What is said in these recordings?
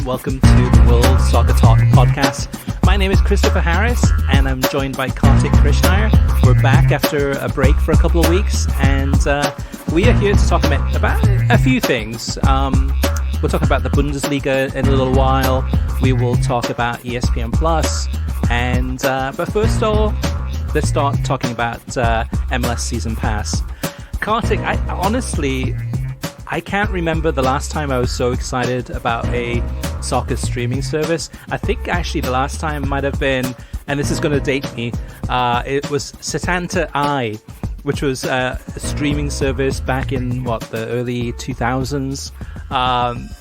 and welcome to the World Soccer Talk podcast. My name is Christopher Harris, and I'm joined by Kartik Krishnaiyer. We're back after a break for a couple of weeks, and we are here to talk about a few things. We'll talk about the Bundesliga in a little while. We will talk about ESPN Plus, and but first of all, let's start talking about MLS Season Pass. Kartik, I can't remember the last time I was so excited about a soccer streaming service. I think actually the last time might have been, and this is going to date me, it was Setanta I, which was a streaming service back in, the early 2000s.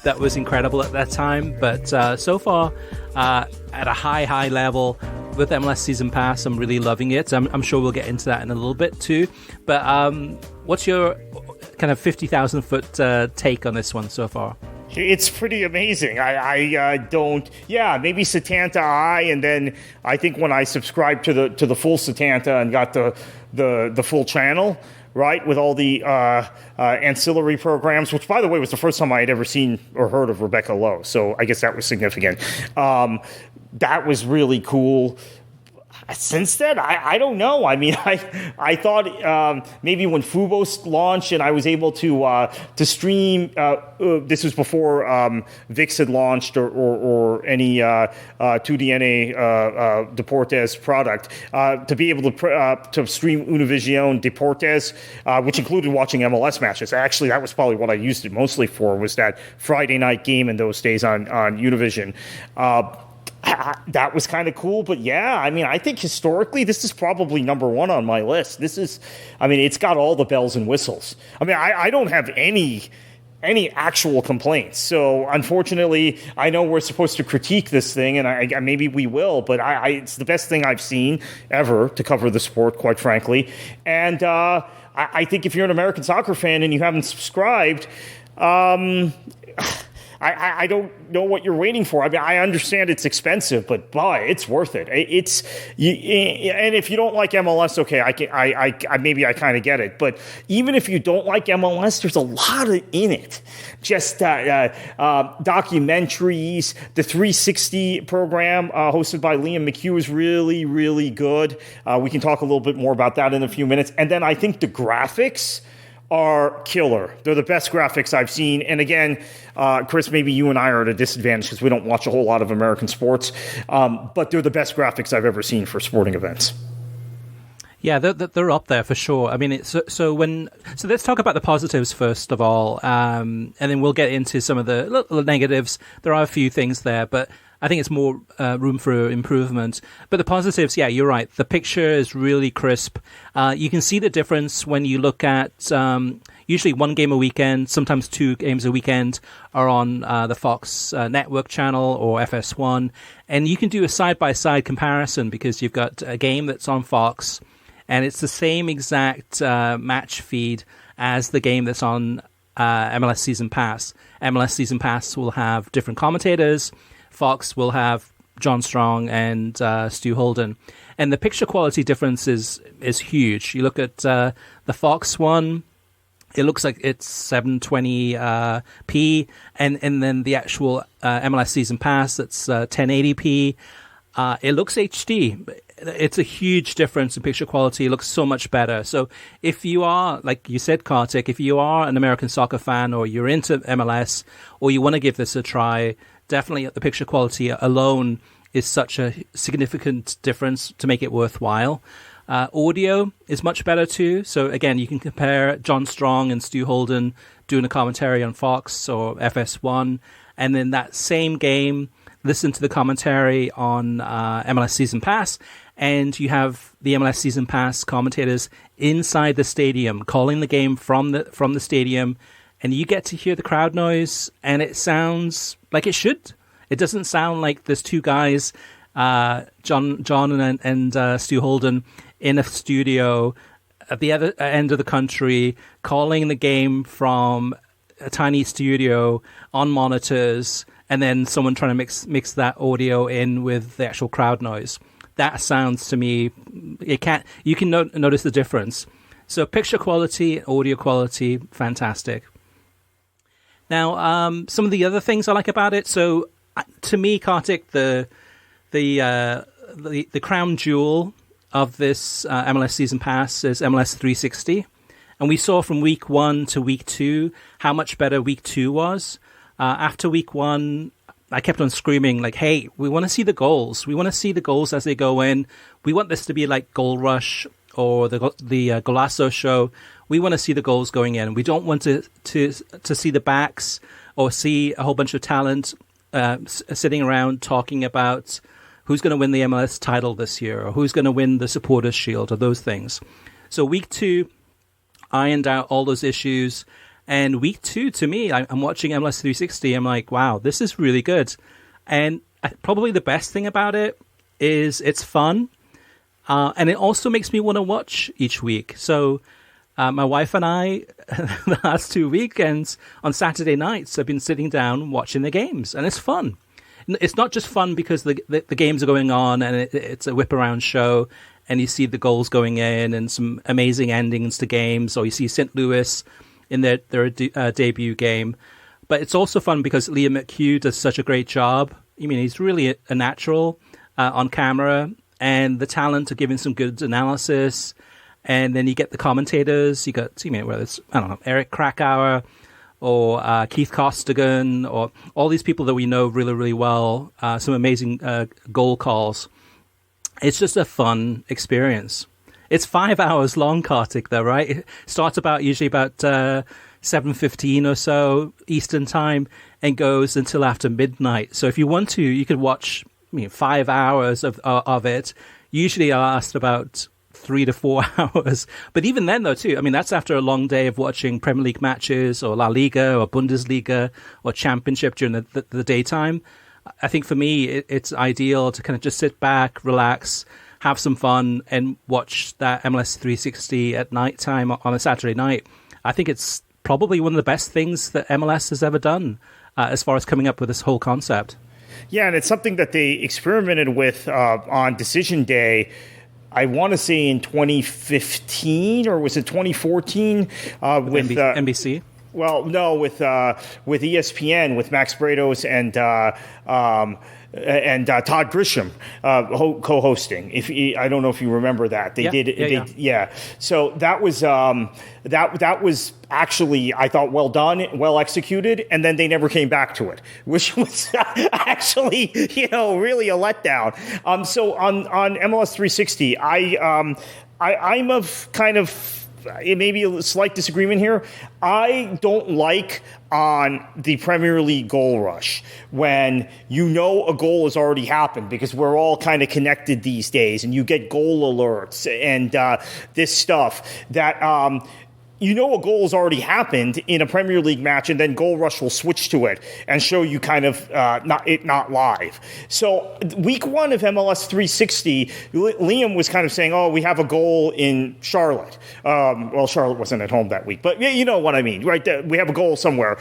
That was incredible at that time. But so far, at a high level, with MLS Season Pass, I'm really loving it. I'm sure we'll get into that in a little bit too. But what's your kind of 50,000-foot take on this one so far? It's pretty amazing. I don't. Yeah, maybe Setanta I, and then I think when I subscribed to the full Setanta and got the full channel, right, with all the ancillary programs, which, by the way, was the first time I had ever seen or heard of Rebecca Lowe. So I guess that was significant. That was really cool. Since then, I don't know. I mean, I thought maybe when Fubo launched and I was able to stream, this was before VIX had launched or any 2DNA Deportes product, to be able to stream Univision Deportes, which included watching MLS matches. Actually, that was probably what I used it mostly for, was that Friday night game in those days on Univision. That was kind of cool, but yeah, I mean, I think historically this is probably number one on my list. It's got all the bells and whistles. I mean, I don't have any actual complaints. So unfortunately, I know we're supposed to critique this thing, and I maybe we will, but it's the best thing I've seen ever to cover the sport, quite frankly. And I think if you're an American soccer fan and you haven't subscribed, I don't know what you're waiting for. I mean, I understand it's expensive, but boy, it's worth it. And if you don't like MLS, okay, I maybe I kind of get it. But even if you don't like MLS, there's a lot in it. Just documentaries. The 360 program hosted by Liam McHugh is really, really good. We can talk a little bit more about that in a few minutes. And then I think the graphics are killer. They're the best graphics I've seen. And again, Chris, maybe you and I are at a disadvantage because we don't watch a whole lot of American sports, but they're the best graphics I've ever seen for sporting events. Yeah, they're up there for sure. I mean, so let's talk about the positives first of all, and then we'll get into some of the negatives. There are a few things there, but I think it's more room for improvement. But the positives, yeah, you're right. The picture is really crisp. You can see the difference when you look at usually one game a weekend, sometimes two games a weekend are on the Fox network channel or FS1. And you can do a side-by-side comparison because you've got a game that's on Fox and it's the same exact match feed as the game that's on MLS Season Pass. MLS Season Pass will have different commentators. Fox will have John Strong and Stu Holden. And the picture quality difference is huge. You look at the Fox one, it looks like it's 720p, and then the actual MLS Season Pass, that's 1080p. It looks HD. It's a huge difference in picture quality. It looks so much better. So if you are, like you said, Kartik, if you are an American soccer fan or you're into MLS or you want to give this a try, definitely the picture quality alone is such a significant difference to make it worthwhile. Audio is much better too. So again, you can compare John Strong and Stu Holden doing a commentary on Fox or FS1, and then that same game, listen to the commentary on MLS Season Pass, and you have the MLS Season Pass commentators inside the stadium calling the game from the stadium, and you get to hear the crowd noise, and it sounds like it should. It doesn't sound like there's two guys, John and Stu Holden, in a studio at the other end of the country calling the game from a tiny studio on monitors, and then someone trying to mix that audio in with the actual crowd noise. That sounds to me, you can notice the difference. So picture quality, audio quality, fantastic. Now, some of the other things I like about it. So To me, Kartik, the crown jewel of this MLS Season Pass is MLS 360. And we saw from week 1 to week 2 how much better week 2 was. After week 1, I kept on screaming, like, hey, we want to see the goals. We want to see the goals as they go in. We want this to be like Goal Rush or the Golazo show. We want to see the goals going in. We don't want to see the backs or see a whole bunch of talent sitting around talking about who's going to win the MLS title this year or who's going to win the Supporters' Shield or those things. So week 2 ironed out all those issues. And week 2, to me, I'm watching MLS 360. I'm like, wow, this is really good. And probably the best thing about it is it's fun. And it also makes me want to watch each week. So my wife and I, the last 2 weekends, on Saturday nights, have been sitting down watching the games. And it's fun. It's not just fun because the games are going on and it's a whip-around show and you see the goals going in and some amazing endings to games, or you see St. Louis in their debut game. But it's also fun because Liam McHugh does such a great job. I mean, he's really a natural on camera, and the talent of giving some good analysis. And then you get the commentators. You got, whether it's, I don't know, Eric Krakauer or Keith Costigan, or all these people that we know really, really well. Some amazing goal calls. It's just a fun experience. It's 5 hours long, Kartik, though, right? It starts usually about 7:15 or so Eastern time and goes until after midnight. So if you want to, you could watch 5 hours of it. Usually I last about 3 to 4 hours. But even then, though, too, that's after a long day of watching Premier League matches or La Liga or Bundesliga or Championship during the daytime. I think for me, it's ideal to kind of just sit back, relax, have some fun, and watch that MLS 360 at nighttime on a Saturday night. I think it's probably one of the best things that MLS has ever done as far as coming up with this whole concept. Yeah, and it's something that they experimented with on Decision Day. I want to say in 2015, or was it 2014? With NBC? Well, no, with ESPN, with Max Bretos and Todd Grisham co-hosting. I don't know if you remember that they did. Yeah. So that was that was actually, I thought, well done, well executed, and then they never came back to it, which was actually really a letdown. So on MLS 360, I'm of kind of. It may be a slight disagreement here. I don't like on the Premier League goal rush when a goal has already happened, because we're all kind of connected these days, and you get goal alerts and this stuff that a goal has already happened in a Premier League match, and then Goal Rush will switch to it and show you kind of not live. So week 1 of MLS 360, Liam was kind of saying, "Oh, we have a goal in Charlotte." Well, Charlotte wasn't at home that week, but you know what I mean, right? We have a goal somewhere,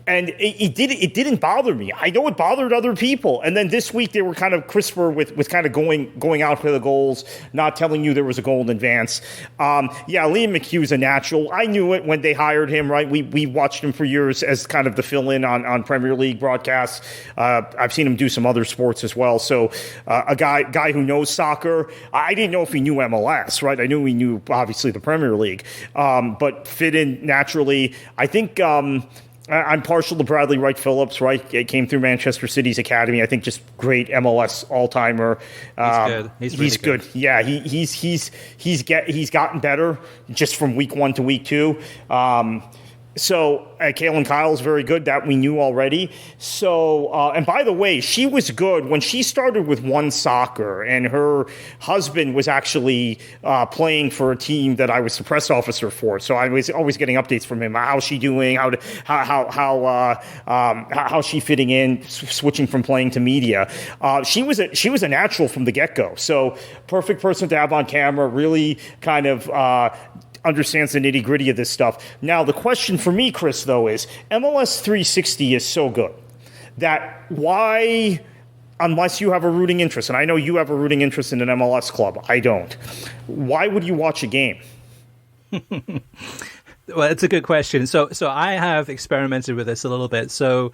And it didn't bother me. I know it bothered other people. And then this week they were kind of crisper with kind of going out for the goals, not telling you there was a goal in advance. Liam McHugh's a natural. I knew it when they hired him, right? We watched him for years as kind of the fill-in on Premier League broadcasts. I've seen him do some other sports as well. So a guy who knows soccer. I didn't know if he knew MLS, right? I knew he knew, obviously, the Premier League, but fit in naturally. I think... I'm partial to Bradley Wright Phillips, right? It came through Manchester City's academy. I think just great MLS all-timer. He's good. He's really good. Yeah, he's gotten better just from week 1 to week 2. So Kaylin Kyle's very good. That we knew already. So, and by the way, she was good when she started with One Soccer, and her husband was actually playing for a team that I was the press officer for. So I was always getting updates from him. How's she doing? How's she fitting in? Switching from playing to media. She was a natural from the get-go. So perfect person to have on camera. Really kind of. Understands the nitty-gritty of this stuff. Now, the question for me, Chris, though, is MLS 360 is so good that why, unless you have a rooting interest, and I know you have a rooting interest in an MLS club, I don't, why would you watch a game? Well, it's a good question. So I have experimented with this a little bit. So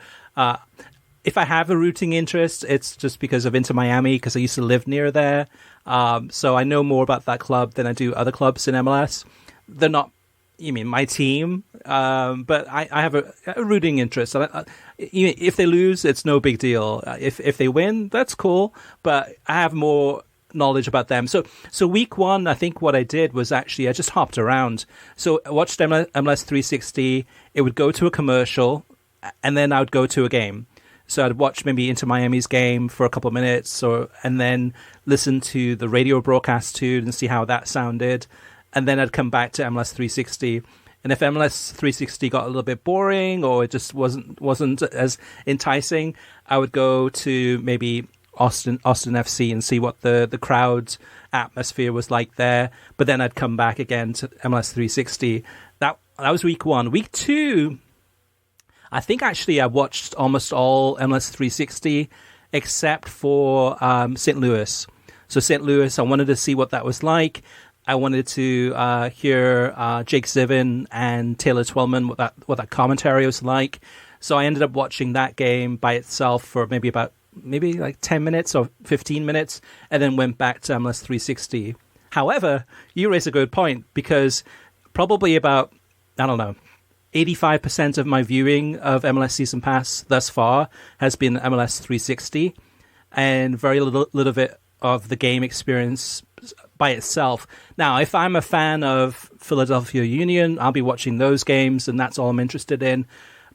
if I have a rooting interest, it's just because of Inter Miami, because I used to live near there. So I know more about that club than I do other clubs in MLS. They're not, you mean, my team, but I have a rooting interest. If they lose, it's no big deal. If they win, that's cool. But I have more knowledge about them. So week one, I think what I did was actually I just hopped around. So I watched MLS 360. It would go to a commercial, and then I would go to a game. So I'd watch maybe Inter Miami's game for a couple of minutes, and then listen to the radio broadcast too and see how that sounded. And then I'd come back to MLS 360. And if MLS 360 got a little bit boring or it just wasn't as enticing, I would go to maybe Austin FC and see what the crowd atmosphere was like there. But then I'd come back again to MLS 360. That was week one. Week two, I think actually I watched almost all MLS 360 except for St. Louis. So St. Louis, I wanted to see what that was like. I wanted to hear Jake Zivin and Taylor Twellman, what that commentary was like. So I ended up watching that game by itself for maybe like 10 minutes or 15 minutes, and then went back to MLS 360. However, you raise a good point, because probably about, 85% of my viewing of MLS Season Pass thus far has been MLS 360, and very little bit of the game experience by itself. Now, if I'm a fan of Philadelphia Union, I'll be watching those games, and that's all I'm interested in.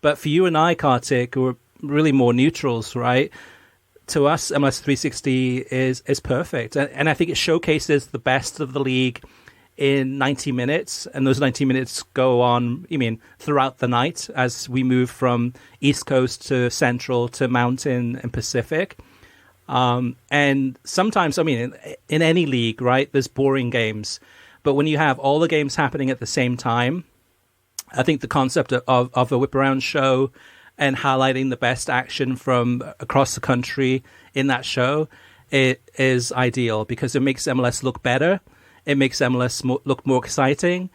But for you and I, Kartik, who are really more neutrals, right? To us, MLS 360 is perfect. And I think it showcases the best of the league in 90 minutes. And those 90 minutes go on, throughout the night as we move from East Coast to Central to Mountain and Pacific. And sometimes, in any league, right, there's boring games. But when you have all the games happening at the same time, I think the concept of a whip-around show and highlighting the best action from across the country in that show, it is ideal, because it makes MLS look better. It makes MLS look more exciting,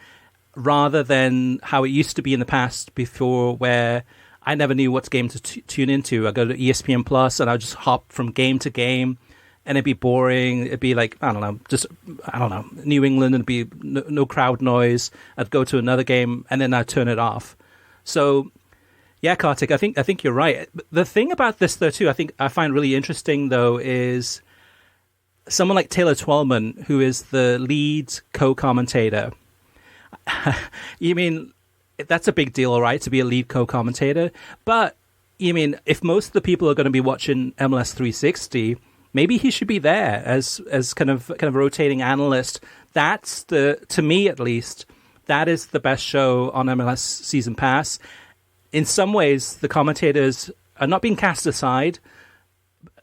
rather than how it used to be in the past before, where I never knew what game to tune into. I go to ESPN Plus and I just hop from game to game, and it'd be boring. It'd be like, New England, and it'd be no crowd noise. I'd go to another game and then I'd turn it off. So, yeah, Kartik, I think you're right. The thing about this, though, too, I find really interesting, though, is someone like Taylor Twellman, who is the lead co-commentator. That's a big deal, right, to be a lead co-commentator. But, if most of the people are going to be watching MLS 360, maybe he should be there as kind of a rotating analyst. That's to me at least, that is the best show on MLS Season Pass. In some ways, the commentators are not being cast aside,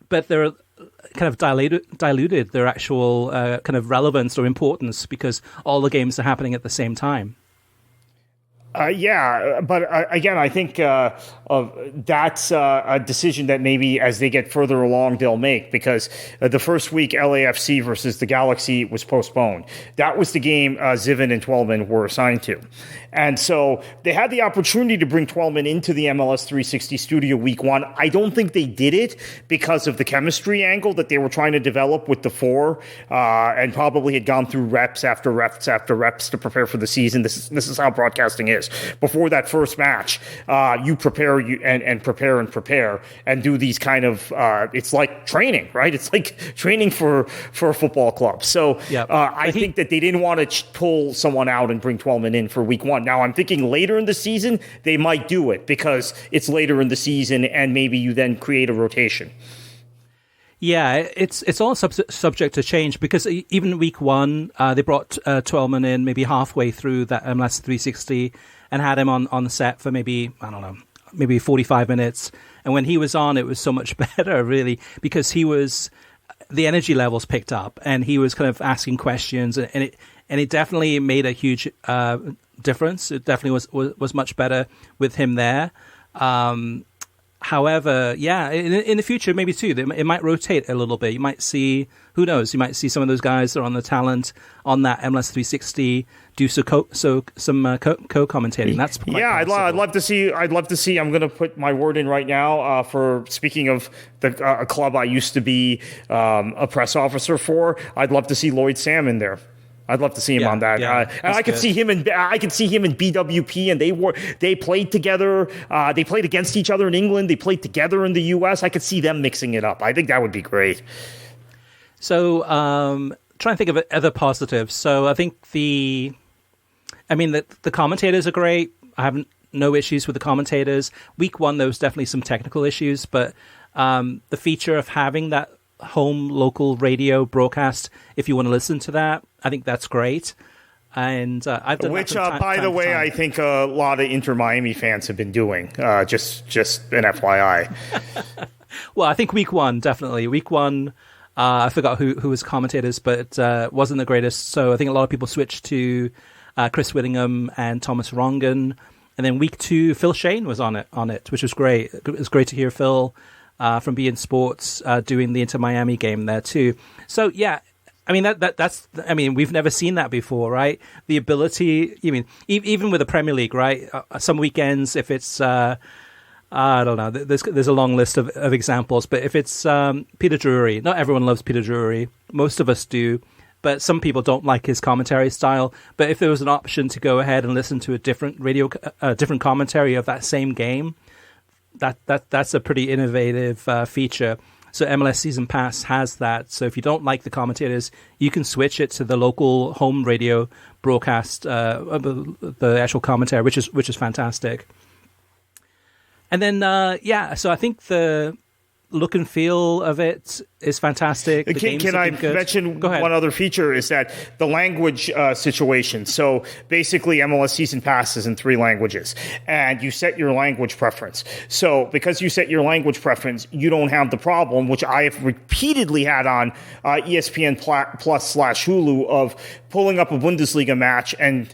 but they're kind of diluted their actual kind of relevance or importance, because all the games are happening at the same time. But again, I think that's a decision that maybe as they get further along, they'll make, because the first week, LAFC versus the Galaxy was postponed. That was the game Zivin and Twellman were assigned to. And so they had the opportunity to bring Twellman into the MLS 360 studio week one. I don't think they did it because of the chemistry angle that they were trying to develop with the four, and probably had gone through reps after reps after reps to prepare for the season. This is how broadcasting is. Before that first match, you prepare and prepare and do these kind of, it's like training, right? It's like training for a football club. So I think that they didn't want to pull someone out and bring Twellman in for week one. Now, I'm thinking later in the season, they might do it because it's later in the season and maybe you then create a rotation. Yeah, it's all subject to change, because even week one, they brought Twellman in maybe halfway through that MLS 360 and had him on the set for maybe 45 minutes. And when he was on, it was so much better, really, because the energy levels picked up and he was kind of asking questions, and it definitely made a huge difference. It definitely was much better with him there. However, yeah, in the future, maybe too, it might rotate a little bit. You might see, who knows, you might see some of those guys that are on the talent on that MLS 360 do some co-commentating. That's quite possible. I'd love to see. I'm going to put my word in right now for speaking of a club I used to be a press officer for. I'd love to see Lloyd Sam in there. I'd love to see him on that, and I could see him in BWP, and they played together. They played against each other in England. They played together in the U.S. I could see them mixing it up. I think that would be great. So, trying to think of other positives. So, I think the commentators are great. I have no issues with the commentators. Week 1, there was definitely some technical issues, but the feature of having that home local radio broadcast, if you want to listen to that, I think that's great. And I've done which, by the way, I think a lot of Inter Miami fans have been doing. Just an FYI. Well, I think week 1 definitely. Week 1, I forgot who was commentators, but wasn't the greatest. So I think a lot of people switched to Chris Whittingham and Thomas Rongen. And then week 2, Phil Shane was on it, which was great. It was great to hear Phil from beIN Sports doing the Inter Miami game there too. So yeah, I mean that's we've never seen that before, right? The ability, even with the Premier League, right? Some weekends, if it's I don't know, there's a long list of examples, but if it's Peter Drury, not everyone loves Peter Drury, most of us do, but some people don't like his commentary style. But if there was an option to go ahead and listen to a different different commentary of that same game, that's a pretty innovative feature. So MLS Season Pass has that. So if you don't like the commentators, you can switch it to the local home radio broadcast, the actual commentary, which is fantastic. And then so I think the look and feel of it is fantastic. Can I mention one other feature is that the language situation. So basically MLS Season Pass is in 3 languages, and you set your language preference. So because you set your language preference, you don't have the problem, which I have repeatedly had on ESPN Plus / Hulu, of pulling up a Bundesliga match and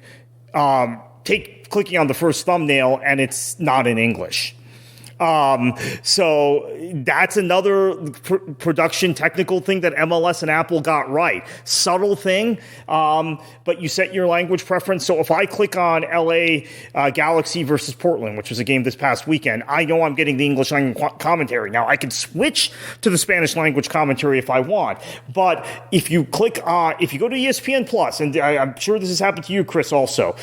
clicking on the first thumbnail, and it's not in English. So that's another production technical thing that MLS and Apple got right. Subtle thing, but you set your language preference. So if I click on LA Galaxy versus Portland, which was a game this past weekend, I know I'm getting the English language commentary. Now I can switch to the Spanish language commentary if I want. But if you if you go to ESPN Plus, and I'm sure this has happened to you, Chris, also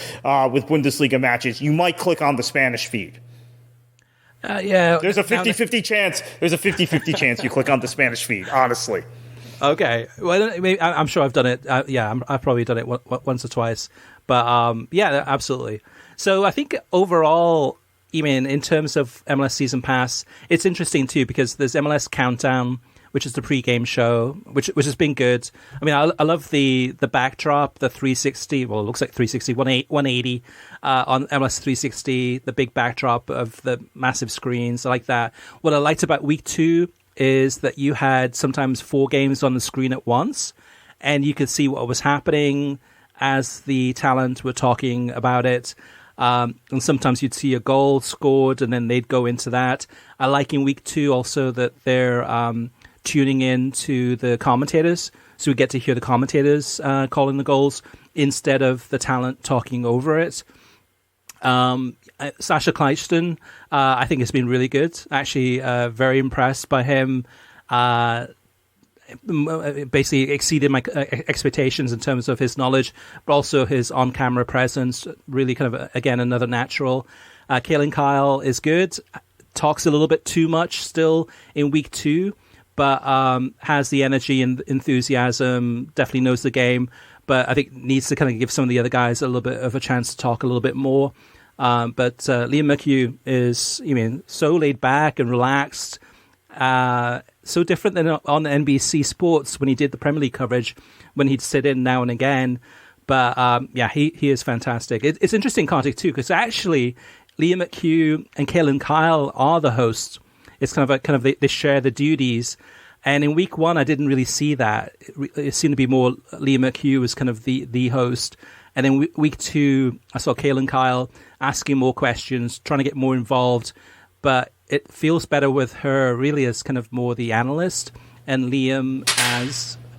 with Bundesliga matches, you might click on the Spanish feed. There's a 50-50 chance. There's a 50-50 chance you click on the Spanish feed, honestly. Okay. Well, I'm sure I've done it. I've probably done it once or twice. But absolutely. So I think overall, in terms of MLS Season Pass, it's interesting too, because there's MLS Countdown, which is the pre-game show, which has been good. I mean, I love the backdrop, the 360. Well, it looks like 360, 180 on MLS 360. The big backdrop of the massive screens, I like that. What I liked about week 2 is that you had sometimes 4 games on the screen at once, and you could see what was happening as the talent were talking about it. And sometimes you'd see a goal scored, and then they'd go into that. I like in week 2 also that they're tuning in to the commentators, so we get to hear the commentators calling the goals instead of the talent talking over it. Sasha Kleiston, I think has been really good. Actually, very impressed by him. Basically exceeded my expectations in terms of his knowledge, but also his on-camera presence. Really kind of, again, another natural. Kalen Kyle is good. Talks a little bit too much still in week 2. But has the energy and enthusiasm, definitely knows the game, but I think needs to kind of give some of the other guys a little bit of a chance to talk a little bit more. But Liam McHugh is, so laid back and relaxed, so different than on NBC Sports when he did the Premier League coverage, when he'd sit in now and again. But he is fantastic. It's interesting context too, because actually Liam McHugh and Kalen Kyle are the hosts. It's kind of they share the duties, and in week 1 I didn't really see that. It seemed to be more Liam McHugh was kind of the host, and in week 2 I saw Kalen Kyle asking more questions, trying to get more involved, but it feels better with her really as kind of more the analyst and Liam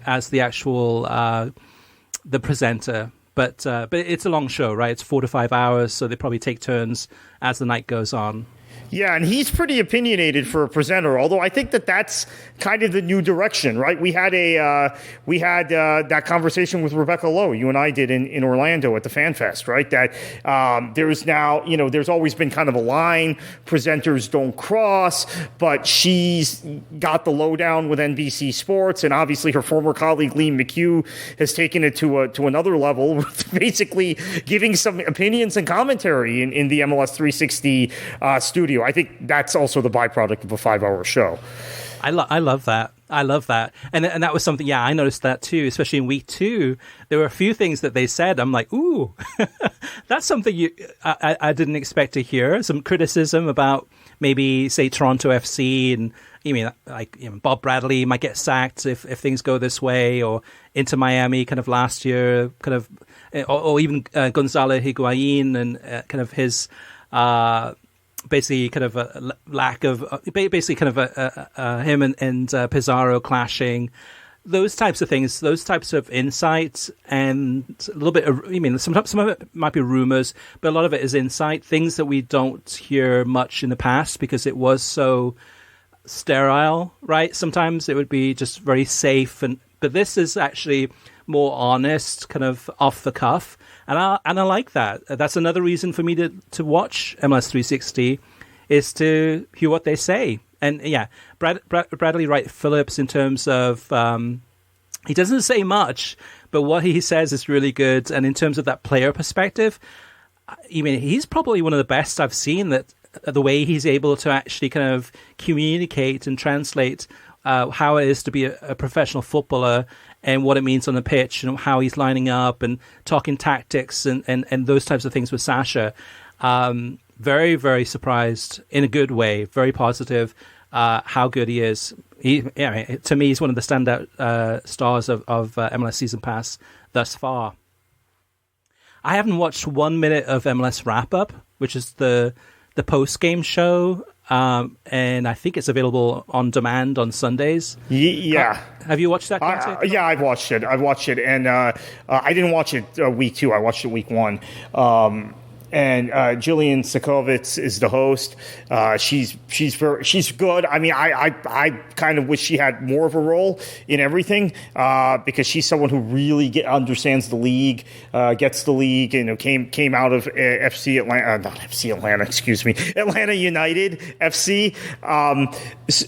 as the actual the presenter. But it's a long show, right? It's 4 to 5 hours, so they probably take turns as the night goes on. Yeah, and he's pretty opinionated for a presenter. Although I think that's kind of the new direction, right? We had that conversation with Rebecca Lowe. You and I did in Orlando at the Fan Fest, right? That there's now, there's always been kind of a line presenters don't cross, but she's got the lowdown with NBC Sports, and obviously her former colleague Lee McHugh has taken it to another level, with basically giving some opinions and commentary in the MLS 360 studio. I think that's also the byproduct of a 5-hour show. I love that. I love that. And that was something, I noticed that too, especially in week 2. There were a few things that they said. I'm like, ooh, that's something I didn't expect to hear. Some criticism about maybe, say, Toronto FC, and Bob Bradley might get sacked if things go this way, or Inter Miami kind of last year, kind of, or even Gonzalo Higuain and kind of his... basically kind of a lack of basically kind of him and Pizarro clashing, those types of things, those types of insights, and a little bit of, some of it might be rumors, but a lot of it is insight, things that we don't hear much in the past because it was so sterile, right? Sometimes it would be just very safe, but this is actually more honest, kind of off the cuff. And I like that. That's another reason for me to watch MLS 360, is to hear what they say. And Bradley Wright Phillips, in terms of, he doesn't say much, but what he says is really good. And in terms of that player perspective, he's probably one of the best I've seen, that the way he's able to actually kind of communicate and translate how it is to be a professional footballer, and what it means on the pitch, and how he's lining up and talking tactics and those types of things with Sasha. Very, very surprised in a good way, very positive how good he is. To me, he's one of the standout stars of MLS Season Pass thus far. I haven't watched 1 minute of MLS Wrap Up, which is the post-game show. And I think it's available on demand on Sundays. Yeah. Have you watched that? Yeah, I've watched it. And I didn't watch it week 2. I watched it week 1. And Jillian Sokovitz is the host. She's good. I mean, I kind of wish she had more of a role in everything, because she's someone who really understands the league, gets the league, came out of Atlanta United FC.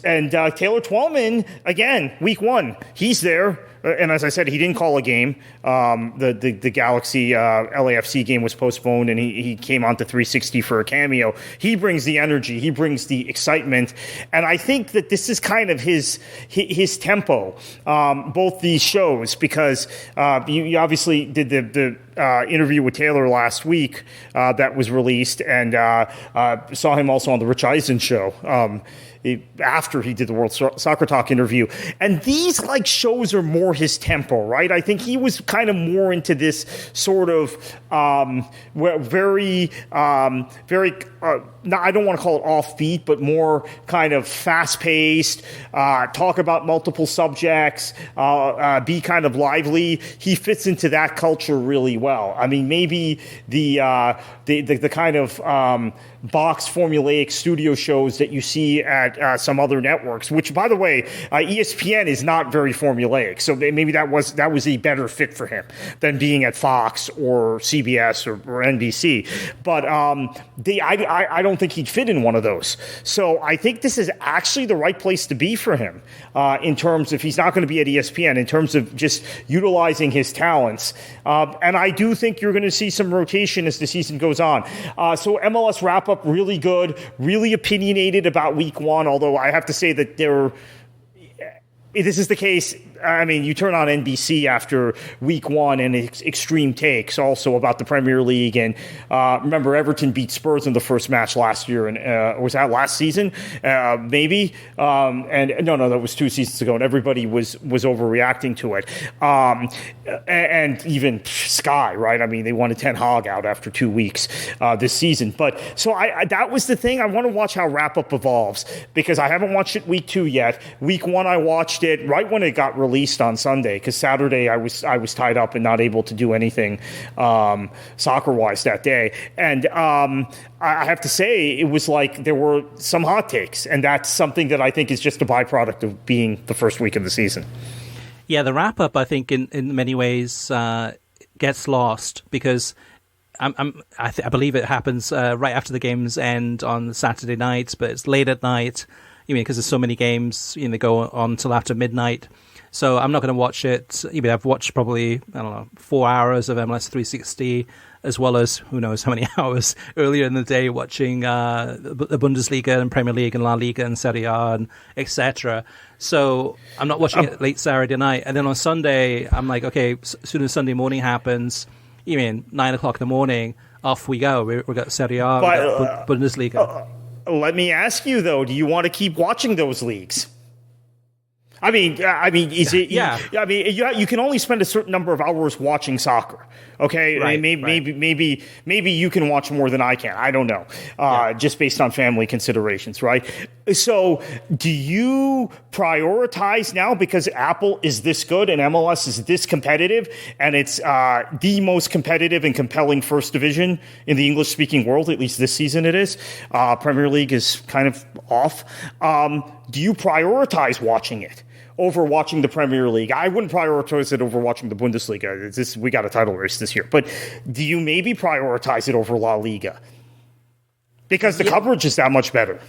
And Taylor Twellman, again, week 1, he's there. And as I said, he didn't call a game. The Galaxy LAFC game was postponed, and he came onto 360 for a cameo. He brings the energy. He brings the excitement. And I think that this is kind of his tempo, both these shows, because you obviously did the interview with Taylor last week that was released, and saw him also on the Rich Eisen show. After he did the World Soccer Talk interview. And these shows are more his tempo, right? I think he was kind of more into this sort of very, I don't want to call it offbeat, but more kind of fast-paced, talk about multiple subjects, be kind of lively. He fits into that culture really well. I mean, maybe the kind of box formulaic studio shows that you see at some other networks, which, by the way, ESPN is not very formulaic. So maybe that was a better fit for him than being at Fox or CBS or NBC. But I don't think he'd fit in one of those. So I think this is actually the right place to be for him, in terms of, if he's not going to be at ESPN, in terms of just utilizing his talents. And I do think you're going to see some rotation as the season goes on. So MLS Wrap-Up, really good, really opinionated about week 1, although I have to say that this is the case I mean, you turn on NBC after week one and extreme takes also about the Premier League. And remember, Everton beat Spurs in the first match last year. And was that last season? Maybe. And no, that was 2 seasons ago. And everybody was overreacting to it. And even Sky, right? I mean, they wanted Ten Hag out after 2 weeks this season. But so that was the thing. I want to watch how wrap-up evolves because I haven't watched it week 2 yet. Week 1, I watched it right when it got released on Sunday because Saturday I was tied up and not able to do anything soccer-wise that day. And I have to say it was like there were some hot takes, and that's something that I think is just a byproduct of being the first week of the season. Yeah, the wrap-up, I think, in many ways gets lost because I believe it happens right after the games end on Saturday night, but it's late at night. Because there's so many games, they go on till after midnight. So I'm not going to watch it. I've watched probably, 4 hours of MLS 360, as well as who knows how many hours earlier in the day watching the Bundesliga and Premier League and La Liga and Serie A and etc. So I'm not watching it late Saturday night. And then on Sunday, I'm like, okay, as soon as Sunday morning happens, 9 o'clock in the morning, off we go. We've got Serie A, Bundesliga. Let me ask you, though, do you want to keep watching those leagues? I mean, is it? Yeah. I mean, you can only spend a certain number of hours watching soccer. Okay, right, maybe you can watch more than I can. I don't know, just based on family considerations, right? So, do you prioritize now because Apple is this good and MLS is this competitive, and it's the most competitive and compelling first division in the English-speaking world? At least this season, it is. Premier League is kind of off. Do you prioritize watching it over watching the Premier League? I wouldn't prioritize it over watching the Bundesliga. We got a title race this year. But do you maybe prioritize it over La Liga? Because the coverage is that much better.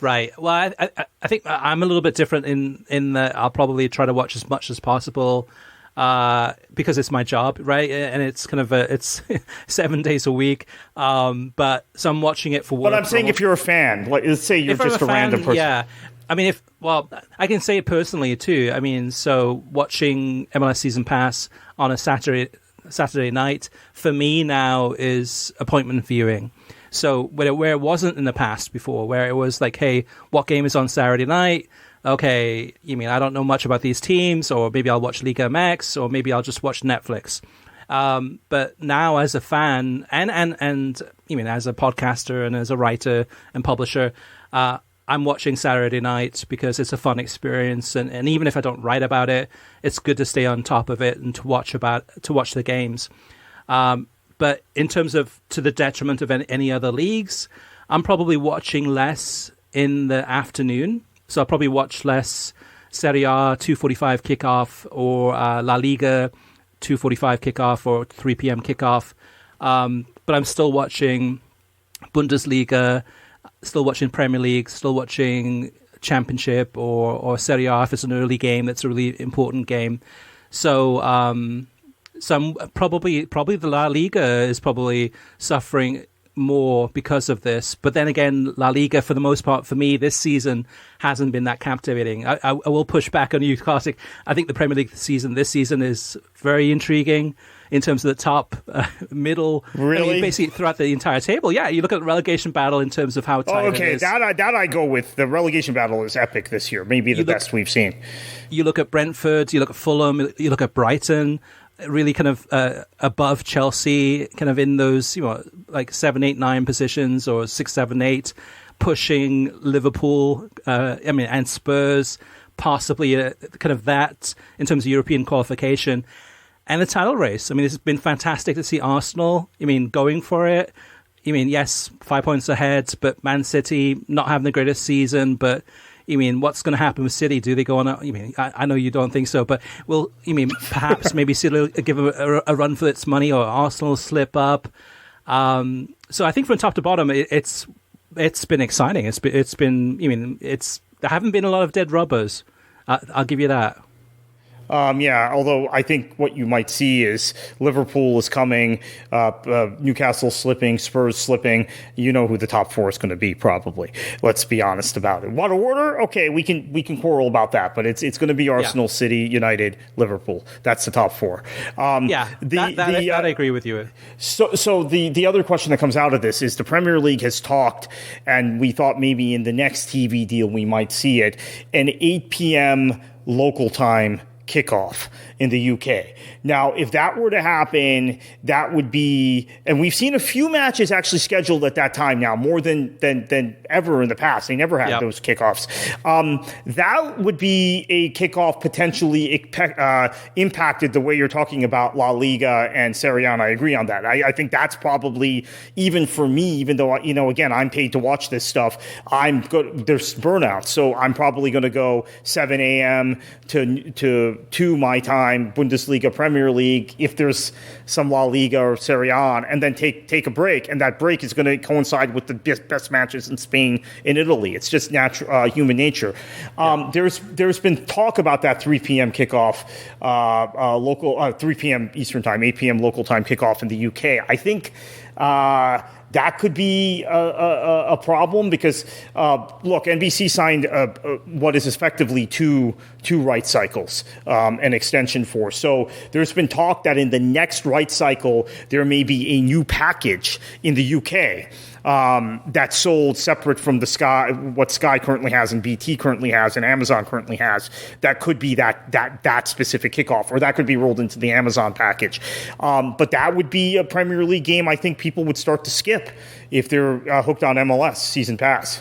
Right. Well, I think I'm a little bit different in that I'll probably try to watch as much as possible because it's my job, right? And it's kind of it's 7 days a week. But so I'm watching it for work. But I'm saying if you're a fan, like, let's say you're just a random person. Yeah. I mean, I can say it personally too. I mean, so watching MLS Season Pass on a Saturday night for me now is appointment viewing. So where it wasn't in the past before, where it was like, hey, what game is on Saturday night? Okay, I don't know much about these teams, or maybe I'll watch Liga MX, or maybe I'll just watch Netflix. But now as a fan and as a podcaster and as a writer and publisher, I'm watching Saturday night because it's a fun experience, and even if I don't write about it, it's good to stay on top of it and to watch the games. But in terms of to the detriment of any other leagues, I'm probably watching less in the afternoon. So I'll probably watch less Serie A 2:45 kickoff or La Liga 2:45 kickoff or 3 p.m. kickoff. But I'm still watching Bundesliga, still watching Premier League, still watching Championship or Serie A if it's an early game that's a really important game. So I'm probably the La Liga is probably suffering more because of this. But then again, La Liga, for the most part, for me, this season hasn't been that captivating. I will push back on you, Kartik. I think the Premier League this season is very intriguing in terms of the top, middle. Really? I mean, basically throughout the entire table. Yeah, you look at the relegation battle in terms of how tight it is. That I go with. The relegation battle is epic this year. Maybe the best we've seen. You look at Brentford, you look at Fulham, you look at Brighton, really kind of above Chelsea, kind of in those, like 7, 8, 9 positions, or 6, 7, 8, pushing Liverpool, and Spurs, possibly kind of that in terms of European qualification. And the title race. I mean, it's been fantastic to see Arsenal, going for it. Yes, 5 points ahead, but Man City not having the greatest season, but what's going to happen with City? Do they go on? I know you don't think so, but perhaps maybe City will give a run for its money, or Arsenal slip up. So I think from top to bottom, it's been exciting. It's been there haven't been a lot of dead rubbers. I'll give you that. Although I think what you might see is Liverpool is coming, Newcastle slipping, Spurs slipping. You know who the top four is going to be, probably. Let's be honest about it. What order? Okay, we can quarrel about that, but it's going to be Arsenal, City, United, Liverpool. That's the top four. That I agree with you. So the other question that comes out of this is the Premier League has talked, and we thought maybe in the next TV deal we might see it, an 8 p.m. local time kickoff in the UK. Now, if that were to happen, that would be, and we've seen a few matches actually scheduled at that time now, more than ever in the past. They never had those kickoffs. That would be a kickoff potentially impacted the way you're talking about La Liga and Serie A, and I agree on that. I think that's probably, even for me, even though, again, I'm paid to watch this stuff, there's burnout, so I'm probably going to go 7 a.m. to 2 my time, Bundesliga, Premier League, if there's some La Liga or Serie A on, and then take a break, and that break is going to coincide with the best matches in Spain and Italy. It's just natural, human nature. There's been talk about that 3 p.m. kickoff, local 3 p.m. Eastern time, 8 p.m. local time kickoff in the UK. I think that could be a problem because, look, NBC signed what is effectively two right cycles, an extension for. So there's been talk that in the next right cycle, there may be a new package in the UK that's sold separate from what Sky currently has and BT currently has and Amazon currently has. That could be that specific kickoff, or that could be rolled into the Amazon package. But that would be a Premier League game I think people would start to skip if they're hooked on MLS Season Pass.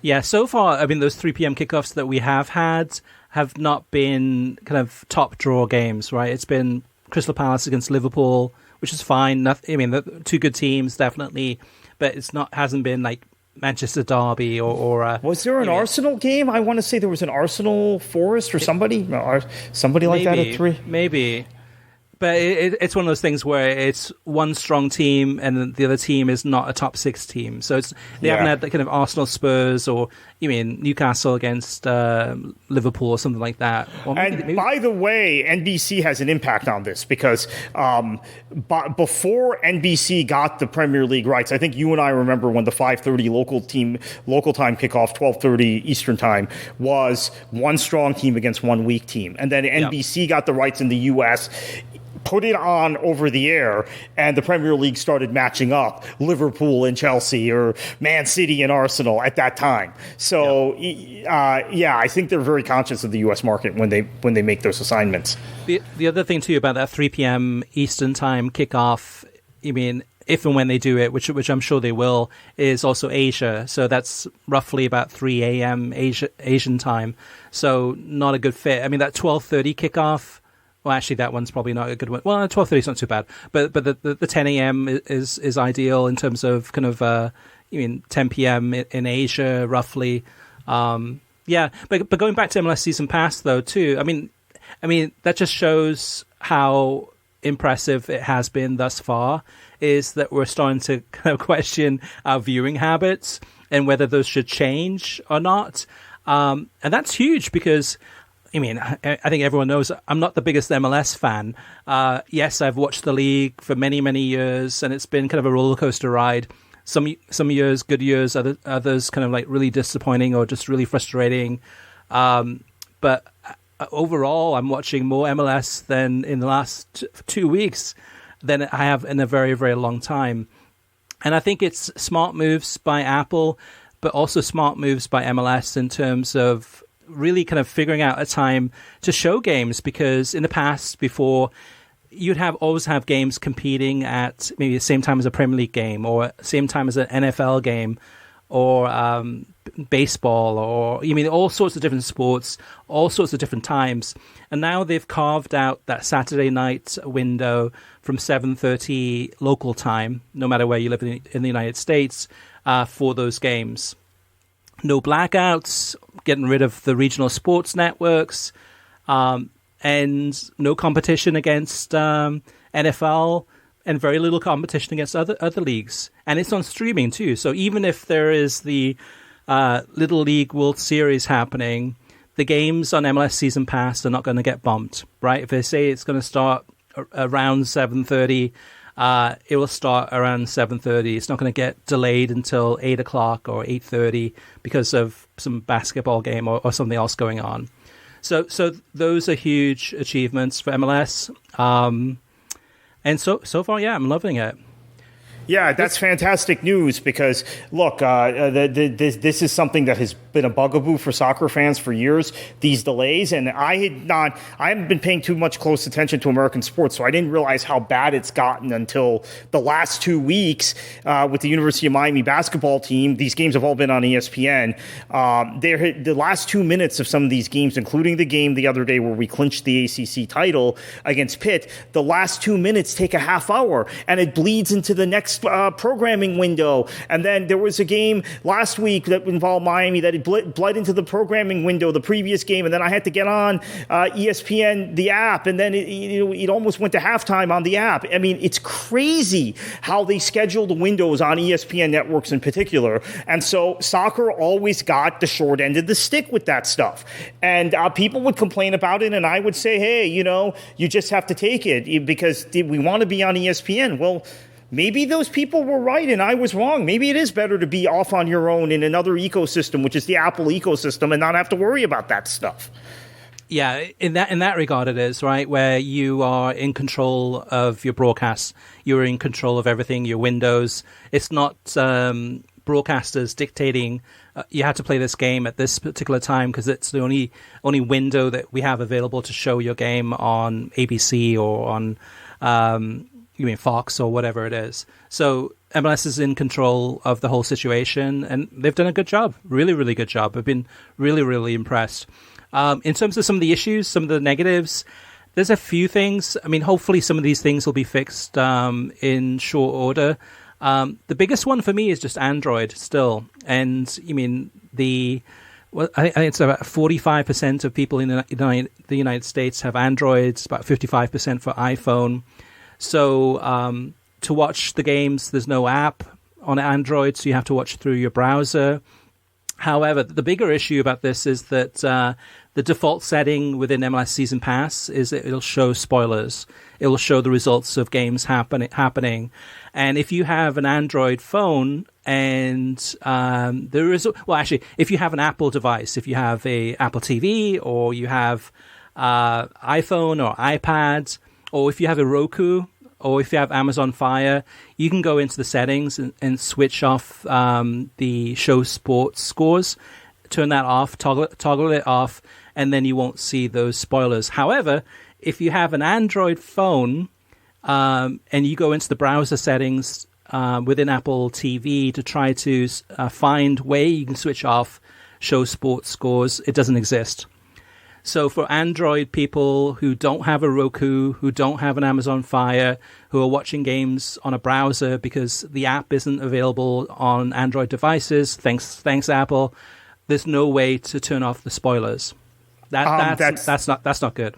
Yeah, so far, I mean, those 3 p.m. kickoffs that we have had have not been kind of top draw games, right? It's been Crystal Palace against Liverpool, which is fine. I mean, the two good teams, definitely, but hasn't been like Manchester Derby or was there an Arsenal game? I want to say there was an Arsenal Forest or somebody like that at 3. Maybe. But it's one of those things where it's one strong team and the other team is not a top 6 team. So they haven't had that kind of Arsenal Spurs or Newcastle against Liverpool or something like that. Maybe. By the way, NBC has an impact on this because before NBC got the Premier League rights, I think you and I remember when the 5:30 local time kickoff, 12:30 Eastern time, was one strong team against one weak team. And then NBC got the rights in the U.S., put it on over the air, and the Premier League started matching up Liverpool and Chelsea or Man City and Arsenal at that time. So, I think they're very conscious of the U.S. market when they make those assignments. The other thing, too, about that 3 p.m. Eastern time kickoff, if and when they do it, which I'm sure they will, is also Asia. So that's roughly about 3 a.m. Asian time. So not a good fit. I mean, that 12:30 kickoff, well, actually, that one's probably not a good one. Well, 12:30 is not too bad, but the 10 a.m. is ideal in terms of kind of 10 p.m. in Asia roughly. But going back to MLS Season Pass though too, I mean that just shows how impressive it has been thus far. Is that we're starting to kind of question our viewing habits and whether those should change or not, and that's huge because. I mean, I think everyone knows I'm not the biggest MLS fan. Yes, I've watched the league for many, many years, and it's been kind of a roller coaster ride. Some years, good years, others kind of like really disappointing or just really frustrating. But overall, I'm watching more MLS than in the last 2 weeks than I have in a very, very long time. And I think it's smart moves by Apple, but also smart moves by MLS in terms of really kind of figuring out a time to show games, because in the past, before, you'd always have games competing at maybe the same time as a Premier League game or same time as an NFL game or baseball or all sorts of different sports, all sorts of different times. And now they've carved out that Saturday night window from 7:30 local time, no matter where you live in the United States, for those games. No blackouts, getting rid of the regional sports networks, and no competition against NFL, and very little competition against other leagues. And it's on streaming too. So even if there is the Little League World Series happening, the games on MLS Season Pass are not going to get bumped, right? If they say it's going to start around 7:30, it will start around 7:30. It's not going to get delayed until 8 o'clock or 8:30 because of some basketball game or something else going on. So those are huge achievements for MLS. And so far, yeah, I'm loving it. Yeah, that's fantastic news because, look, this is something that has been a bugaboo for soccer fans for years, these delays. And I haven't been paying too much close attention to American sports, so I didn't realize how bad it's gotten until the last 2 weeks with the University of Miami basketball team. These games have all been on ESPN. The last 2 minutes of some of these games, including the game the other day where we clinched the ACC title against Pitt, the last 2 minutes take a half hour, and it bleeds into the next programming window. And then there was a game last week that involved Miami that it bled into the programming window, the previous game, and then I had to get on ESPN, the app, and then it almost went to halftime on the app. I mean, it's crazy how they schedule the windows on ESPN networks in particular. And so soccer always got the short end of the stick with that stuff. And people would complain about it, and I would say, hey, you just have to take it because we want to be on ESPN. Well, maybe those people were right and I was wrong. Maybe it is better to be off on your own in another ecosystem, which is the Apple ecosystem, and not have to worry about that stuff. Yeah, in that regard it is, right? Where you are in control of your broadcasts. You're in control of everything, your windows. It's not broadcasters dictating you have to play this game at this particular time because it's the only window that we have available to show your game on ABC or on you mean Fox or whatever it is. So MLS is in control of the whole situation, and they've done a good job. Really, really good job. I've been really, really impressed. In terms of some of the issues, some of the negatives, there's a few things. I mean, hopefully some of these things will be fixed in short order. The biggest one for me is just Android still. And I mean, I think it's about 45% of people in the United States have Androids, about 55% for iPhone. So to watch the games, there's no app on Android, so you have to watch through your browser. However, the bigger issue about this is that the default setting within MLS Season Pass is that it'll show spoilers. It will show the results of games happening. And if you have an Android phone and if you have an Apple device, if you have a Apple TV or you have iPhone or iPad, or if you have a Roku, or if you have Amazon Fire, you can go into the settings and switch off the show sports scores, turn that off, toggle it off, and then you won't see those spoilers. However, if you have an Android phone and you go into the browser settings within Apple TV to try to find where you can switch off show sports scores, it doesn't exist. So for Android people who don't have a Roku, who don't have an Amazon Fire, who are watching games on a browser because the app isn't available on Android devices, thanks Apple, there's no way to turn off the spoilers. That's not good.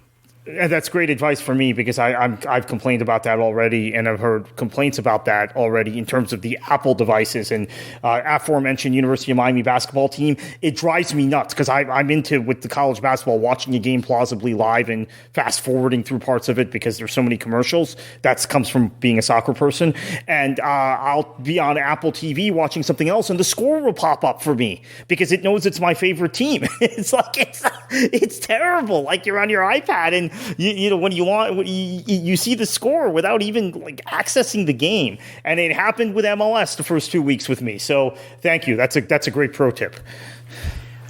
And that's great advice for me because I've complained about that already, and I've heard complaints about that already in terms of the Apple devices and aforementioned University of Miami basketball team. It drives me nuts because I'm into, with the college basketball, watching a game plausibly live and fast forwarding through parts of it because there's so many commercials. That comes from being a soccer person. And I'll be on Apple TV watching something else, and the score will pop up for me because it knows it's my favorite team. It's terrible. Like you're on your iPad and when you see the score without even accessing the game, and it happened with MLS the first 2 weeks with me. So thank you. That's a great pro tip.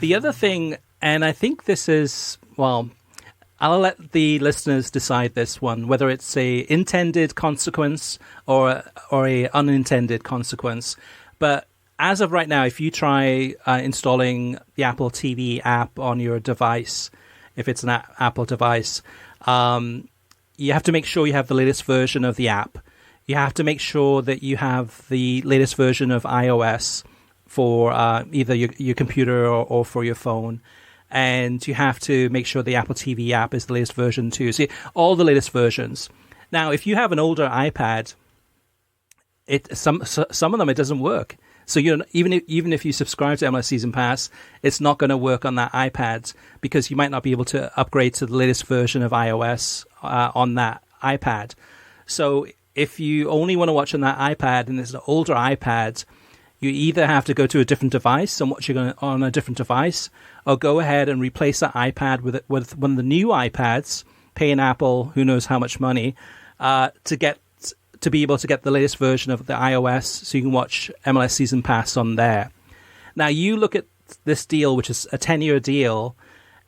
The other thing, and I think this is, well, I'll let the listeners decide this one, whether it's a intended consequence or a unintended consequence. But as of right now, if you try installing the Apple TV app on your device, if it's an Apple device, you have to make sure you have the latest version of the app. You have to make sure that you have the latest version of iOS for either your computer or for your phone. And you have to make sure the Apple TV app is the latest version too. See, all the latest versions. Now, if you have an older iPad, some of them, it doesn't work. So even if you subscribe to MLS Season Pass, it's not going to work on that iPad because you might not be able to upgrade to the latest version of iOS on that iPad. So if you only want to watch on that iPad and it's an older iPad, you either have to go to a different device and watch it on a different device, or go ahead and replace that iPad with one of the new iPads, paying Apple who knows how much money to be able to get the latest version of the iOS so you can watch MLS Season Pass on there. Now, you look at this deal, which is a 10-year deal,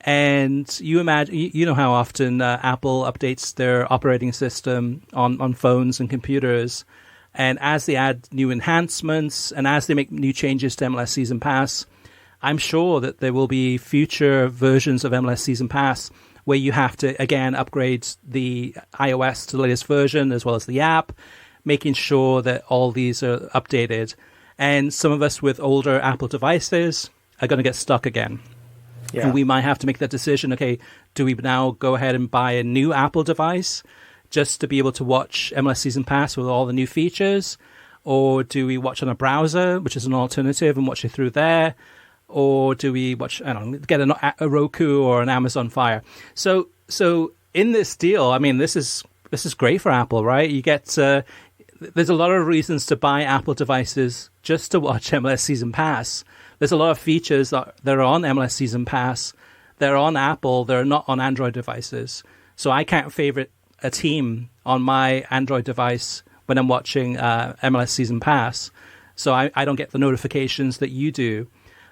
and you imagine, you know how often Apple updates their operating system on phones and computers. And as they add new enhancements and as they make new changes to MLS Season Pass, I'm sure that there will be future versions of MLS Season Pass where you have to, again, upgrade the iOS to the latest version as well as the app, making sure that all these are updated. And some of us with older Apple devices are going to get stuck again. Yeah. And we might have to make that decision, okay, do we now go ahead and buy a new Apple device just to be able to watch MLS Season Pass with all the new features? Or do we watch on a browser, which is an alternative, and watch it through there? Or do we watch, get a Roku or an Amazon Fire? So in this deal, I mean, this is great for Apple, right? You get, there's a lot of reasons to buy Apple devices just to watch MLS Season Pass. There's a lot of features that are on MLS Season Pass. They're on Apple. They're not on Android devices. So I can't favorite a team on my Android device when I'm watching MLS Season Pass. So I don't get the notifications that you do.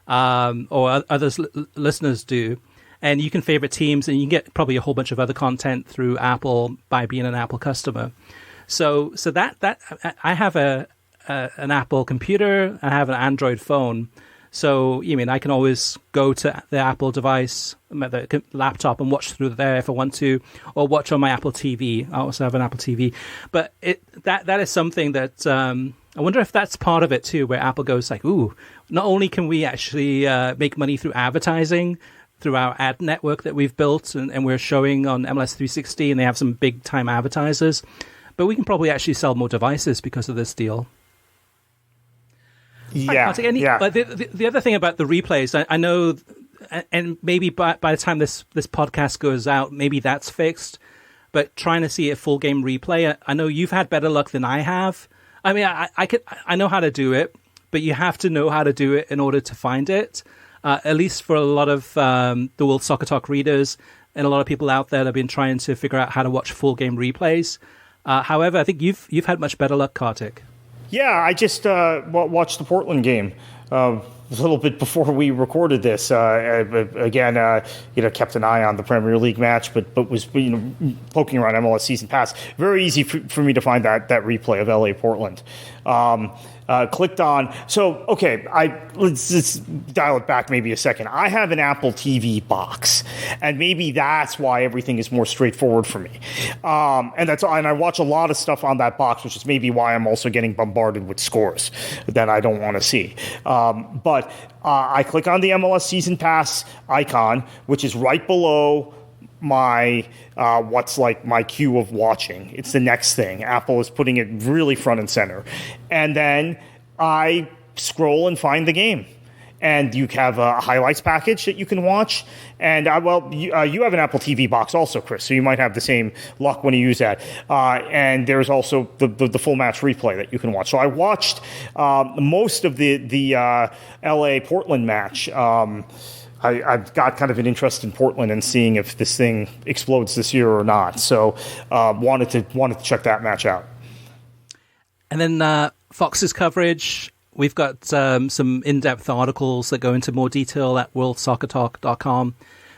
Or others listeners do, and you can favorite teams, and you can get probably a whole bunch of other content through Apple by being an Apple customer. So that I have an Apple computer, I have an Android phone. So I can always go to the Apple device, the laptop, and watch through there if I want to, or watch on my Apple TV. I also have an Apple TV, but that is something that. I wonder if that's part of it too, where Apple goes like, ooh, not only can we actually make money through advertising, through our ad network that we've built and we're showing on MLS 360, and they have some big time advertisers, but we can probably actually sell more devices because of this deal. Yeah. The other thing about the replays, I know, and maybe by the time this podcast goes out, maybe that's fixed, but trying to see a full game replay, I know you've had better luck than I have. I mean, I know how to do it, but you have to know how to do it in order to find it. At least for a lot of the World Soccer Talk readers and a lot of people out there that have been trying to figure out how to watch full game replays. However, I think you've had much better luck, Kartik. Yeah, I just watched the Portland game a little bit before we recorded this. Again, kept an eye on the Premier League match, but was poking around MLS Season Pass. Very easy for me to find that replay of LA Portland. Clicked on. So, okay, let's just dial it back maybe a second. I have an Apple TV box, and maybe that's why everything is more straightforward for me. And I watch a lot of stuff on that box, which is maybe why I'm also getting bombarded with scores that I don't want to see. But I click on the MLS Season Pass icon, which is right below my what's like my queue of watching. It's the next thing. Apple is putting it really front and center. And then I scroll and find the game. And you have a highlights package that you can watch. And you have an Apple TV box also, Chris, so you might have the same luck when you use that. And there's also the full match replay that you can watch. So I watched most of the LA Portland match. I've got kind of an interest in Portland and seeing if this thing explodes this year or not. So wanted to check that match out. And then Fox's coverage. We've got some in-depth articles that go into more detail at worldsoccertalk.com.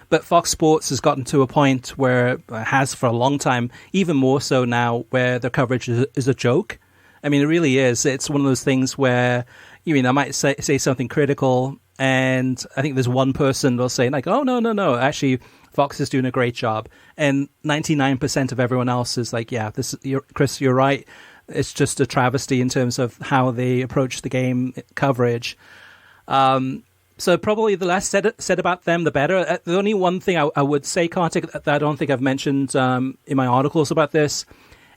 But Fox Sports has gotten to a point where it has for a long time, even more so now, where their coverage is a joke. I mean, it really is. It's one of those things where, I might say something critical, and I think there's one person will say, like, oh, no, actually, Fox is doing a great job. And 99% of everyone else is like, yeah, Chris, you're right. It's just a travesty in terms of how they approach the game coverage. So probably the less said about them, the better. The only one thing I would say, Kartik, that I don't think I've mentioned in my articles about this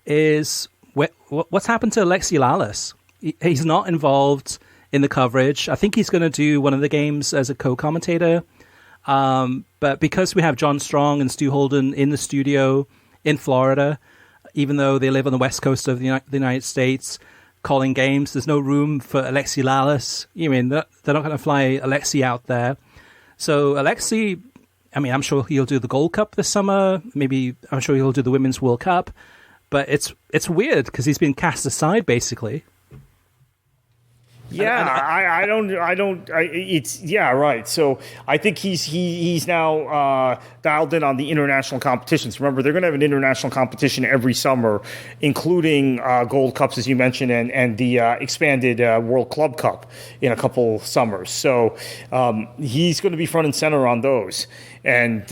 is what's happened to Alexi Lalas. He's not involved in the coverage. I think he's going to do one of the games as a co-commentator. But because we have John Strong and Stu Holden in the studio in Florida, even though they live on the west coast of the United States, calling games, there's no room for Alexi Lalas. You mean they're not going to fly Alexi out there? So Alexi, I mean, I'm sure he'll do the Gold Cup this summer. Maybe I'm sure he'll do the Women's World Cup. But it's weird because he's been cast aside basically. Yeah, right. So I think he's now dialed in on the international competitions. Remember, they're going to have an international competition every summer, including Gold Cups, as you mentioned, and the expanded World Club Cup in a couple summers. So he's going to be front and center on those. And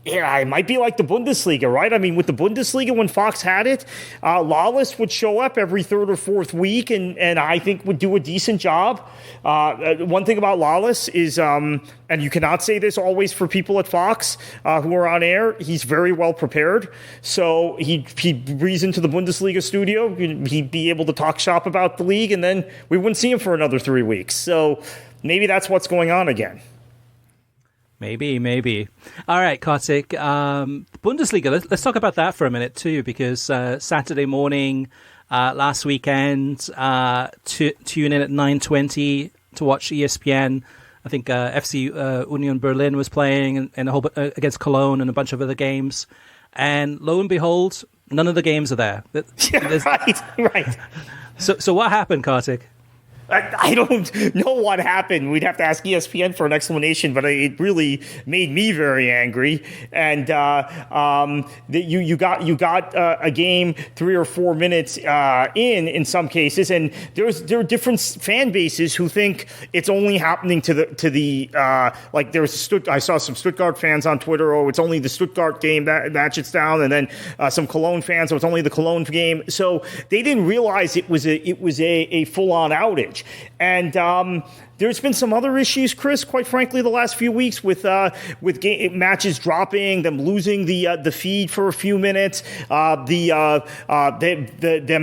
it might be like the Bundesliga, right? I mean, with the Bundesliga, when Fox had it, Lawless would show up every third or fourth week and I think would do a decent job. One thing about Lawless is, and you cannot say this always for people at Fox who are on air, he's very well prepared. So he'd breeze into the Bundesliga studio, he'd be able to talk shop about the league, and then we wouldn't see him for another 3 weeks. So maybe that's what's going on again. Maybe. All right, Kartik. Bundesliga, let's talk about that for a minute too, because Saturday morning, last weekend, tune in at 9:20 to watch ESPN. I think FC Union Berlin was playing and a whole against Cologne and a bunch of other games. And lo and behold, none of the games are there. Right. So what happened, Kartik? I don't know what happened. We'd have to ask ESPN for an explanation, but it really made me very angry. And you got a game 3 or 4 minutes in some cases, and there are different fan bases who think it's only happening to the like there's I saw some Stuttgart fans on Twitter. Oh, it's only the Stuttgart game that it's down, and then some Cologne fans. Oh, it's only the Cologne game. So they didn't realize it was a full on outage. And there's been some other issues, Chris, quite frankly, the last few weeks with matches dropping, them losing the feed for a few minutes, them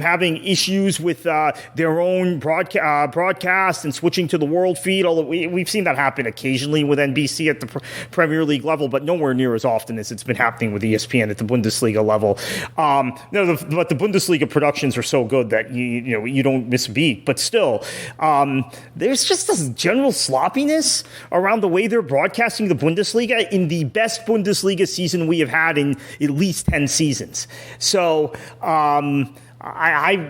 having issues with their own broadcast and switching to the world feed. Although we've seen that happen occasionally with NBC at the Premier League level, but nowhere near as often as it's been happening with ESPN at the Bundesliga level. But the Bundesliga productions are so good that you don't miss a beat. But still, there's just this general sloppiness around the way they're broadcasting the Bundesliga in the best Bundesliga season we have had in at least 10 seasons. So,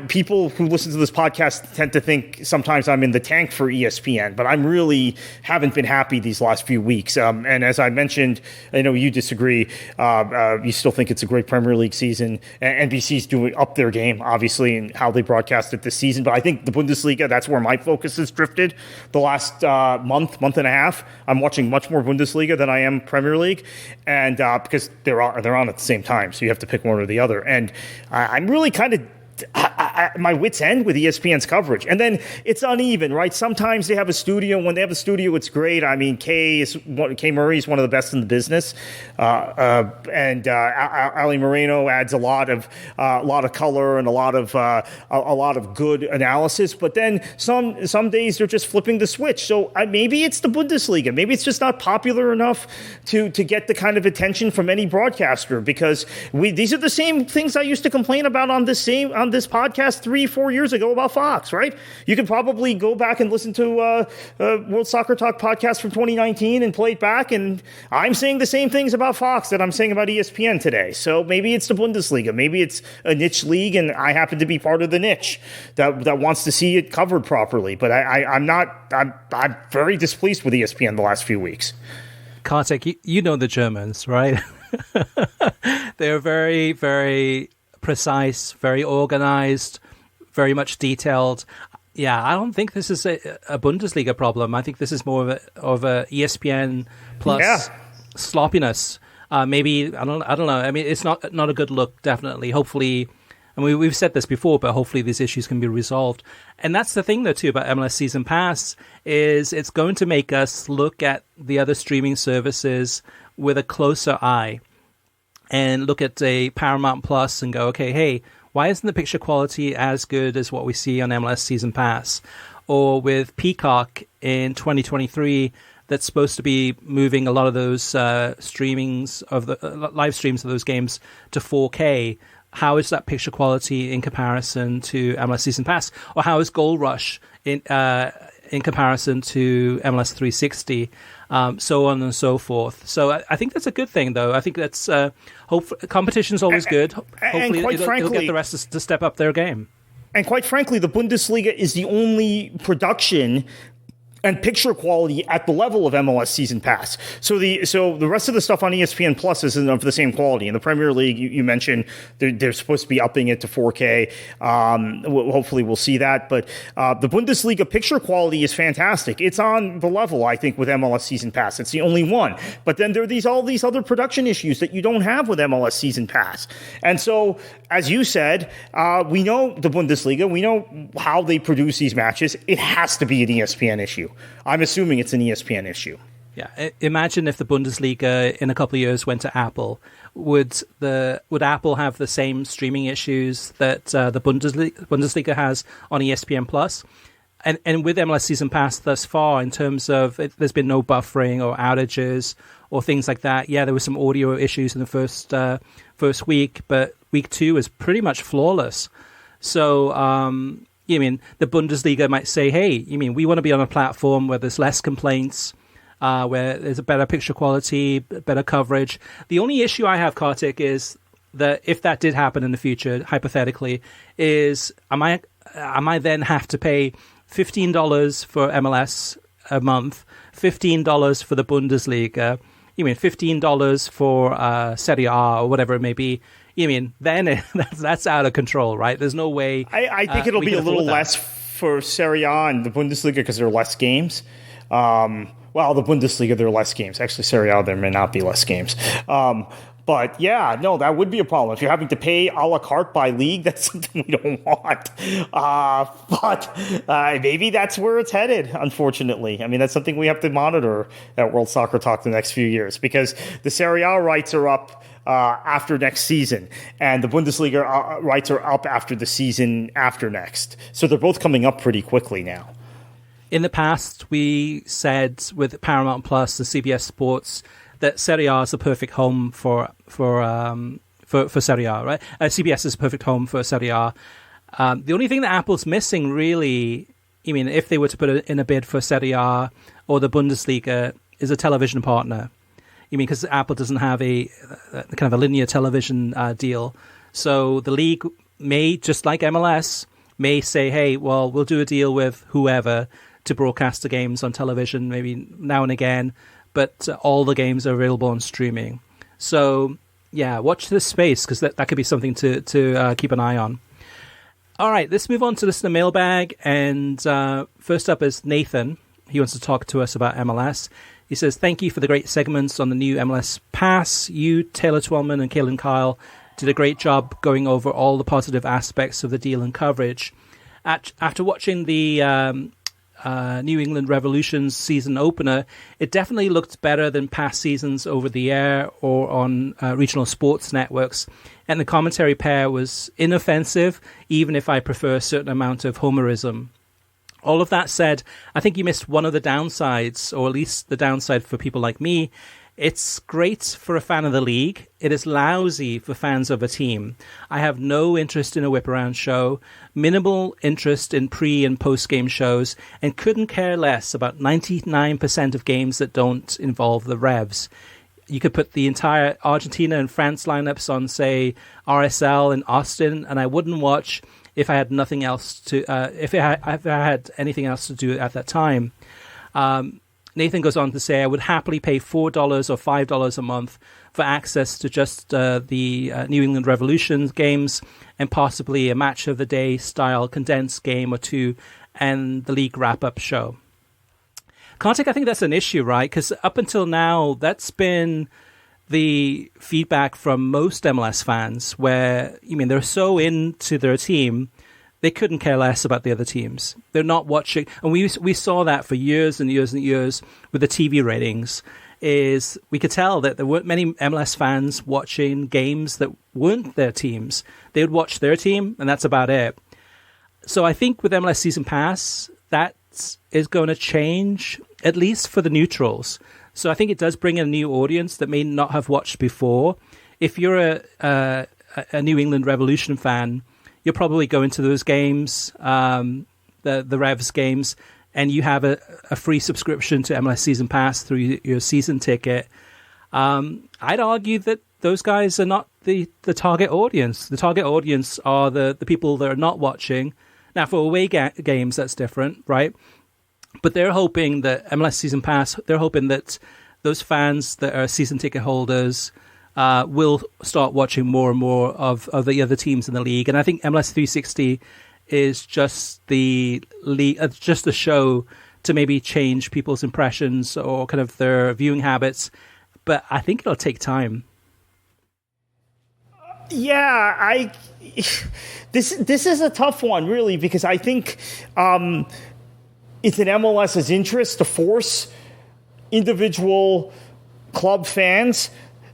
people who listen to this podcast tend to think sometimes I'm in the tank for ESPN, but I'm really haven't been happy these last few weeks. And as I mentioned, I know you disagree. You still think it's a great Premier League season. NBC's doing up their game, obviously, in how they broadcast it this season. But I think the Bundesliga, that's where my focus has drifted the last month and a half. I'm watching much more Bundesliga than I am Premier League, and because they're on at the same time, so you have to pick one or the other. And I'm really kind of my wits end with ESPN's coverage. And then it's uneven, right? Sometimes they have a studio. When they have a studio, it's great. I mean, Kay Murray is one of the best in the business. And Ali Moreno adds a lot of color and a lot of good analysis. But then some days they're just flipping the switch. So maybe it's the Bundesliga. Maybe it's just not popular enough to get the kind of attention from any broadcaster, because these are the same things I used to complain about on this podcast 3-4 years ago about Fox, right? You could probably go back and listen to World Soccer Talk podcast from 2019 and play it back, and I'm saying the same things about Fox that I'm saying about ESPN today. So maybe it's the Bundesliga, maybe it's a niche league, and I happen to be part of the niche that wants to see it covered properly. But I'm very displeased with ESPN the last few weeks. Kartik, you know the Germans, right? They're very, very precise, very organized, very much detailed. Yeah, I don't think this is a Bundesliga problem. I think this is more of a ESPN plus sloppiness. Maybe I don't know. I mean, it's not a good look. Definitely. Hopefully, I mean, we've said this before, but hopefully these issues can be resolved. And that's the thing, though, too, about MLS Season Pass is it's going to make us look at the other streaming services with a closer eye. And look at a Paramount Plus and go, okay, hey, why isn't the picture quality as good as what we see on MLS Season Pass? Or with Peacock in 2023, that's supposed to be moving a lot of those streamings of the live streams of those games to 4K. How is that picture quality in comparison to MLS Season Pass? Or how is Goal Rush in comparison to MLS 360? So on and so forth. So I think that's a good thing, though. I think that's competition is always good. Hopefully, it'll get the rest to step up their game. And quite frankly, the Bundesliga is the only production and picture quality at the level of MLS Season Pass. So the rest of the stuff on ESPN Plus isn't of the same quality. In the Premier League, you mentioned they're supposed to be upping it to 4K. Hopefully we'll see that. But the Bundesliga picture quality is fantastic. It's on the level, I think, with MLS Season Pass. It's the only one. But then there are all these other production issues that you don't have with MLS Season Pass. And so, as you said, we know the Bundesliga. We know how they produce these matches. It has to be an ESPN issue. I'm assuming it's an ESPN issue. Yeah, imagine if the Bundesliga in a couple of years went to Apple. Would Apple have the same streaming issues that the Bundesliga has on ESPN Plus? And with MLS Season Pass thus far, in terms of there's been no buffering or outages or things like that. Yeah, there were some audio issues in the first week, but week 2 is pretty much flawless. So, the Bundesliga might say, hey, we want to be on a platform where there's less complaints, where there's a better picture quality, better coverage. The only issue I have, Kartik, is that if that did happen in the future, hypothetically, is am I then have to pay $15 for MLS a month, $15 for the Bundesliga, $15 for Serie A or whatever it may be. Then that's out of control, right? There's no way. I think it'll be a little less for Serie A and the Bundesliga because there are less games. The Bundesliga, there are less games. Actually, Serie A, there may not be less games. But yeah, no, that would be a problem. If you're having to pay a la carte by league, that's something we don't want. But maybe that's where it's headed, unfortunately. That's something we have to monitor at World Soccer Talk the next few years because the Serie A rights are up after next season, and the Bundesliga rights are up after the season after next. So they're both coming up pretty quickly now. In the past, we said with Paramount Plus and CBS Sports that Serie A is the perfect home for Serie A, right? CBS is a perfect home for Serie A. The only thing that Apple's missing, really, if they were to put in a bid for Serie A or the Bundesliga, is a television partner. Because Apple doesn't have a kind of a linear television deal. So the league may, just like MLS, may say, hey, well, we'll do a deal with whoever to broadcast the games on television, maybe now and again, but all the games are available on streaming. So, yeah, watch this space, because that could be something to keep an eye on. All right, let's move on to the mailbag. And first up is Nathan. He wants to talk to us about MLS. He says, thank you for the great segments on the new MLS Pass. You, Taylor Twellman, and Kaylin Kyle did a great job going over all the positive aspects of the deal and coverage. After watching the New England Revolution's season opener, it definitely looked better than past seasons over the air or on regional sports networks. And the commentary pair was inoffensive, even if I prefer a certain amount of homerism. All of that said, I think you missed one of the downsides, or at least the downside for people like me. It's great for a fan of the league. It is lousy for fans of a team. I have no interest in a whip-around show, minimal interest in pre- and post-game shows, and couldn't care less about 99% of games that don't involve the Revs. You could put the entire Argentina and France lineups on, say, RSL in Austin, and I wouldn't watch if I had nothing else to, if I had anything else to do at that time. Nathan goes on to say, I would happily pay $4 or $5 a month for access to just the New England Revolution games and possibly a match of the day style condensed game or two and the league wrap-up show. Kartik, I think that's an issue, right? Because up until now, that's been the feedback from most MLS fans where, they're so into their team, they couldn't care less about the other teams. They're not watching. And we saw that for years and years and years with the TV ratings. is we could tell that there weren't many MLS fans watching games that weren't their teams. They would watch their team, and that's about it. So I think with MLS Season Pass, that is going to change, at least for the neutrals. So I think it does bring in a new audience that may not have watched before. If you're a New England Revolution fan, you're probably going to those games, the Revs games, and you have a free subscription to MLS Season Pass through your season ticket. I'd argue that those guys are not the target audience. The target audience are the people that are not watching. Now, for away games, that's different, right? But they're hoping that MLS Season Pass, they're hoping that those fans that are season ticket holders will start watching more and more of the other teams in the league. And I think MLS 360 is just the show to maybe change people's impressions or kind of their viewing habits. But I think it'll take time. Yeah, this is a tough one, really, because I think it's in MLS's interest to force individual club fans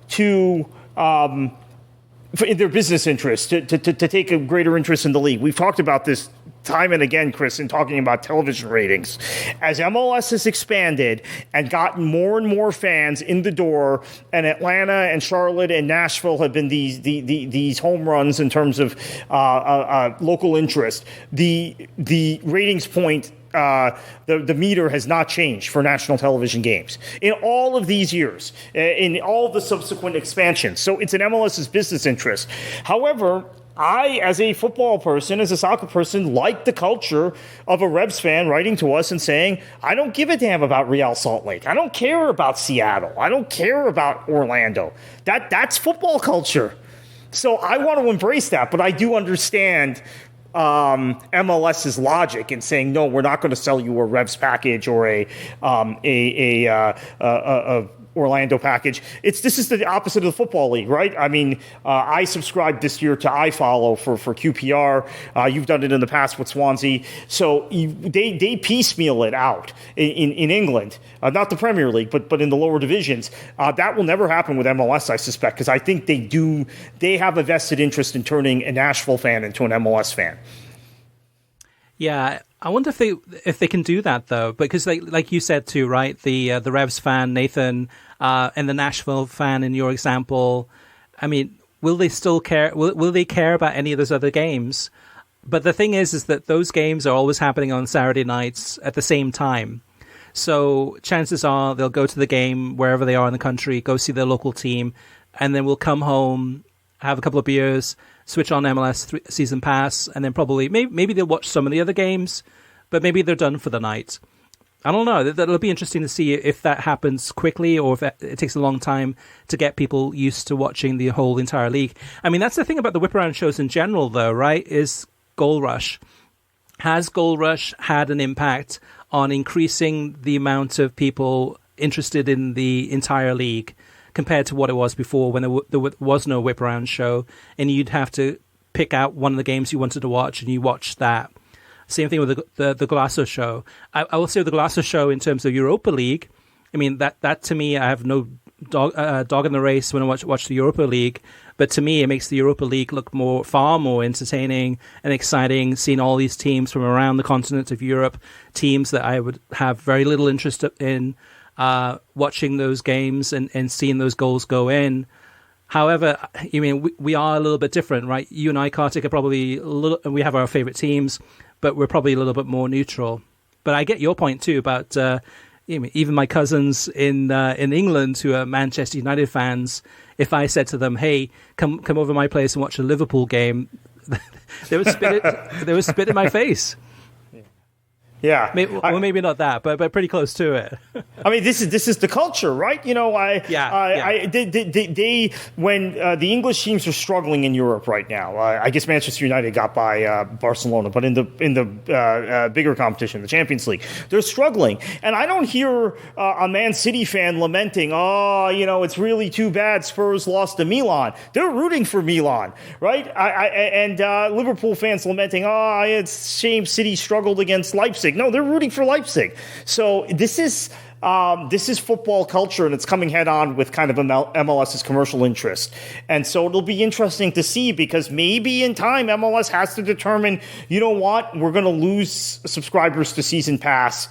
to, in their business interest, to take a greater interest in the league. We've talked about this time and again, Chris, in talking about television ratings. As MLS has expanded and gotten more and more fans in the door, and Atlanta and Charlotte and Nashville have been these home runs in terms of local interest, the ratings point, the meter has not changed for national television games in all of these years, in all the subsequent expansions. So it's in MLS's business interest. However, I, as a football person, as a soccer person, like the culture of a Revs fan writing to us and saying, I don't give a damn about Real Salt Lake. I don't care about Seattle. I don't care about Orlando. That's football culture. So I want to embrace that, but I do understand MLS's logic in saying, no, we're not going to sell you a Revs package or a Orlando package. This is the opposite of the football league, right? I mean, I subscribed this year to iFollow for QPR. You've done it in the past with Swansea. So they piecemeal it out in England, not the Premier League, but in the lower divisions. That will never happen with MLS, I suspect, because I think they have a vested interest in turning a Nashville fan into an MLS fan. Yeah, I wonder if they can do that though, because like you said too, right? The Revs fan Nathan and the Nashville fan in your example. I mean, will they still care? Will they care about any of those other games? But the thing is that those games are always happening on Saturday nights at the same time. So chances are they'll go to the game wherever they are in the country, go see their local team, and then we'll come home, have a couple of beers, switch on MLS Season Pass, and then probably maybe they'll watch some of the other games, but maybe they're done for the night. I don't know. That'll be interesting to see if that happens quickly or if it takes a long time to get people used to watching the whole entire league. I mean, that's the thing about the whip around shows in general, though, right? Is Goal Rush. Has Goal Rush had an impact on increasing the amount of people interested in the entire league compared to what it was before, when there was no whip around show and you'd have to pick out one of the games you wanted to watch and you watched that? Same thing with the Golasso show. I will say with the Golasso show in terms of Europa League, I mean, that to me, I have no dog in the race when I watch the Europa League, but to me, it makes the Europa League look far more entertaining and exciting, seeing all these teams from around the continent of Europe, teams that I would have very little interest in, watching those games and seeing those goals go in. However, I mean, we are a little bit different, right? You and I, Kartik, are probably we have our favorite teams, but we're probably a little bit more neutral. But I get your point too about even my cousins in England who are Manchester United fans. If I said to them, "Hey, come over to my place and watch a Liverpool game," they would spit in my face. Yeah, maybe not that, but pretty close to it. I mean, this is the culture, right? You know, they when the English teams are struggling in Europe right now. I guess Manchester United got by Barcelona, but in the bigger competition, the Champions League, they're struggling, and I don't hear a Man City fan lamenting, "Oh, you know, it's really too bad Spurs lost to Milan." They're rooting for Milan, right? And Liverpool fans lamenting, "Oh, it's a shame City struggled against Leipzig." No, they're rooting for Leipzig. So this is this is football culture, and it's coming head on with kind of MLS's commercial interest. And so it'll be interesting to see, because maybe in time MLS has to determine, you know what, we're going to lose subscribers to Season Pass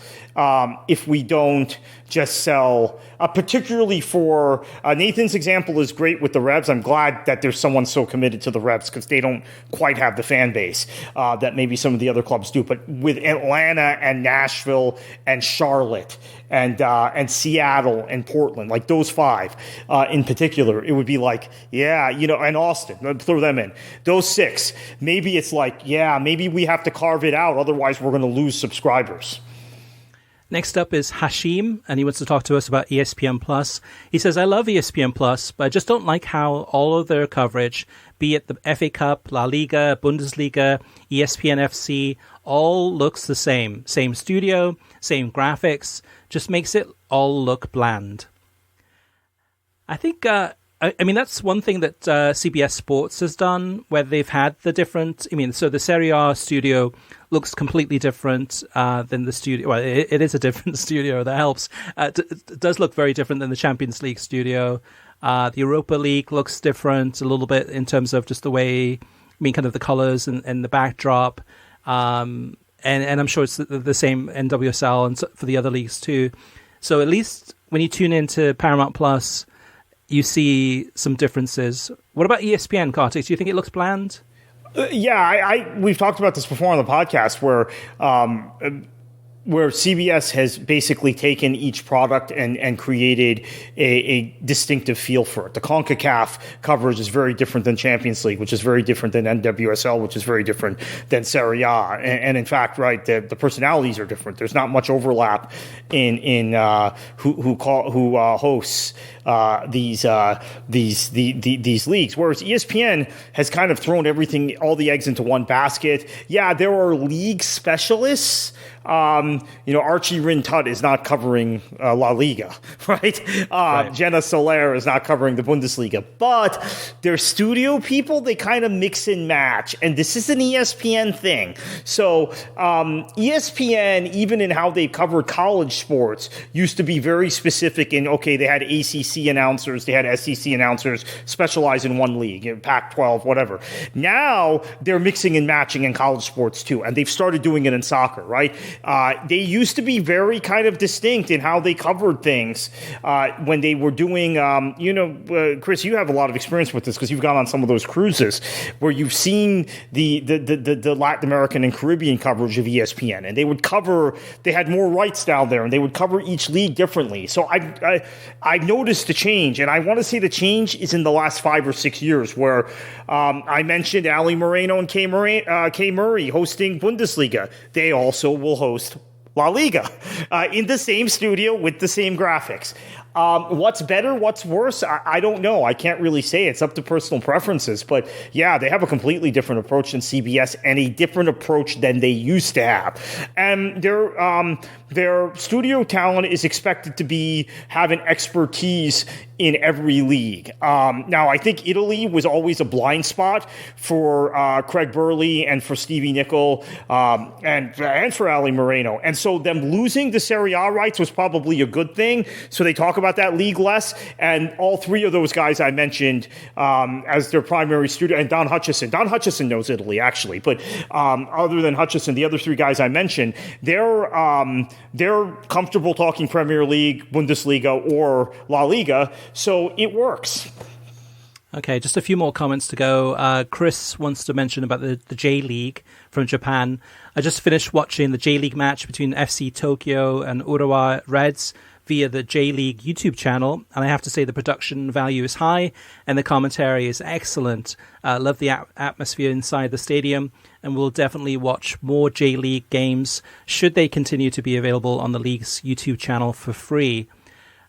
if we don't just sell, particularly for Nathan's example is great with the Revs. I'm glad that there's someone so committed to the Revs, because they don't quite have the fan base that maybe some of the other clubs do. But with Atlanta and Nashville and Charlotte and Seattle and Portland, like those five in particular, it would be like, yeah, and Austin, throw them in. Those six, maybe it's like, yeah, maybe we have to carve it out, otherwise we're going to lose subscribers. Next up is Hashim, and he wants to talk to us about ESPN Plus. He says, I love ESPN Plus, but I just don't like how all of their coverage, be it the FA Cup, La Liga, Bundesliga, ESPN FC, all looks the same. Same studio, same graphics, just makes it all look bland. I think, that's one thing that CBS Sports has done, where they've had the different, so the Serie A studio looks completely different than the studio. Well, it is a different studio, that helps. It does look very different than the Champions League studio. The Europa League looks different a little bit in terms of just the way, kind of the colors and the backdrop. And I'm sure it's the same NWSL and for the other leagues too. So at least when you tune into Paramount Plus, you see some differences. What about ESPN, Kartik? Do you think it looks bland? We've talked about this before on the podcast, where CBS has basically taken each product and created a distinctive feel for it. The CONCACAF coverage is very different than Champions League, which is very different than NWSL, which is very different than Serie A. And in fact, right, the personalities are different. There's not much overlap in who hosts these leagues. Whereas ESPN has kind of thrown all the eggs into one basket. Yeah, there are league specialists. Archie Rintut is not covering La Liga, right? Right. Jenna Soler is not covering the Bundesliga. But their studio people, they kind of mix and match. And this is an ESPN thing. So ESPN, even in how they covered college sports, used to be very specific in, okay, they had ACC announcers, they had SEC announcers specialize in one league, Pac-12, whatever. Now they're mixing and matching in college sports too. And they've started doing it in soccer, right? They used to be very kind of distinct in how they covered things when they were doing, Chris, you have a lot of experience with this because you've gone on some of those cruises where you've seen the Latin American and Caribbean coverage of ESPN, and they had more rights down there, and they would cover each league differently. So I've noticed the change, and I want to say the change is in the last 5 or 6 years, where I mentioned Ali Moreno and Kay Murray hosting Bundesliga. They also will host La Liga in the same studio with the same graphics. What's better? What's worse? I don't know. I can't really say. It's up to personal preferences. But yeah, they have a completely different approach than CBS and a different approach than they used to have. And their studio talent is expected to have an expertise in every league. Now, I think Italy was always a blind spot for Craig Burley and for Stevie Nicol and for Ali Moreno. And so them losing the Serie A rights was probably a good thing. So they talk about that league less. And all three of those guys I mentioned as their primary studio, and Don Hutchison. Don Hutchison knows Italy, actually. But other than Hutchison, the other three guys I mentioned, they're comfortable talking Premier League, Bundesliga, or La Liga. So it works. Okay, just a few more comments to go. Chris wants to mention about the J-League from Japan. I just finished watching the J-League match between FC Tokyo and Urawa Reds via the J-League YouTube channel, and I have to say the production value is high and the commentary is excellent. Love the atmosphere inside the stadium, and we'll definitely watch more J-League games should they continue to be available on the league's YouTube channel for free.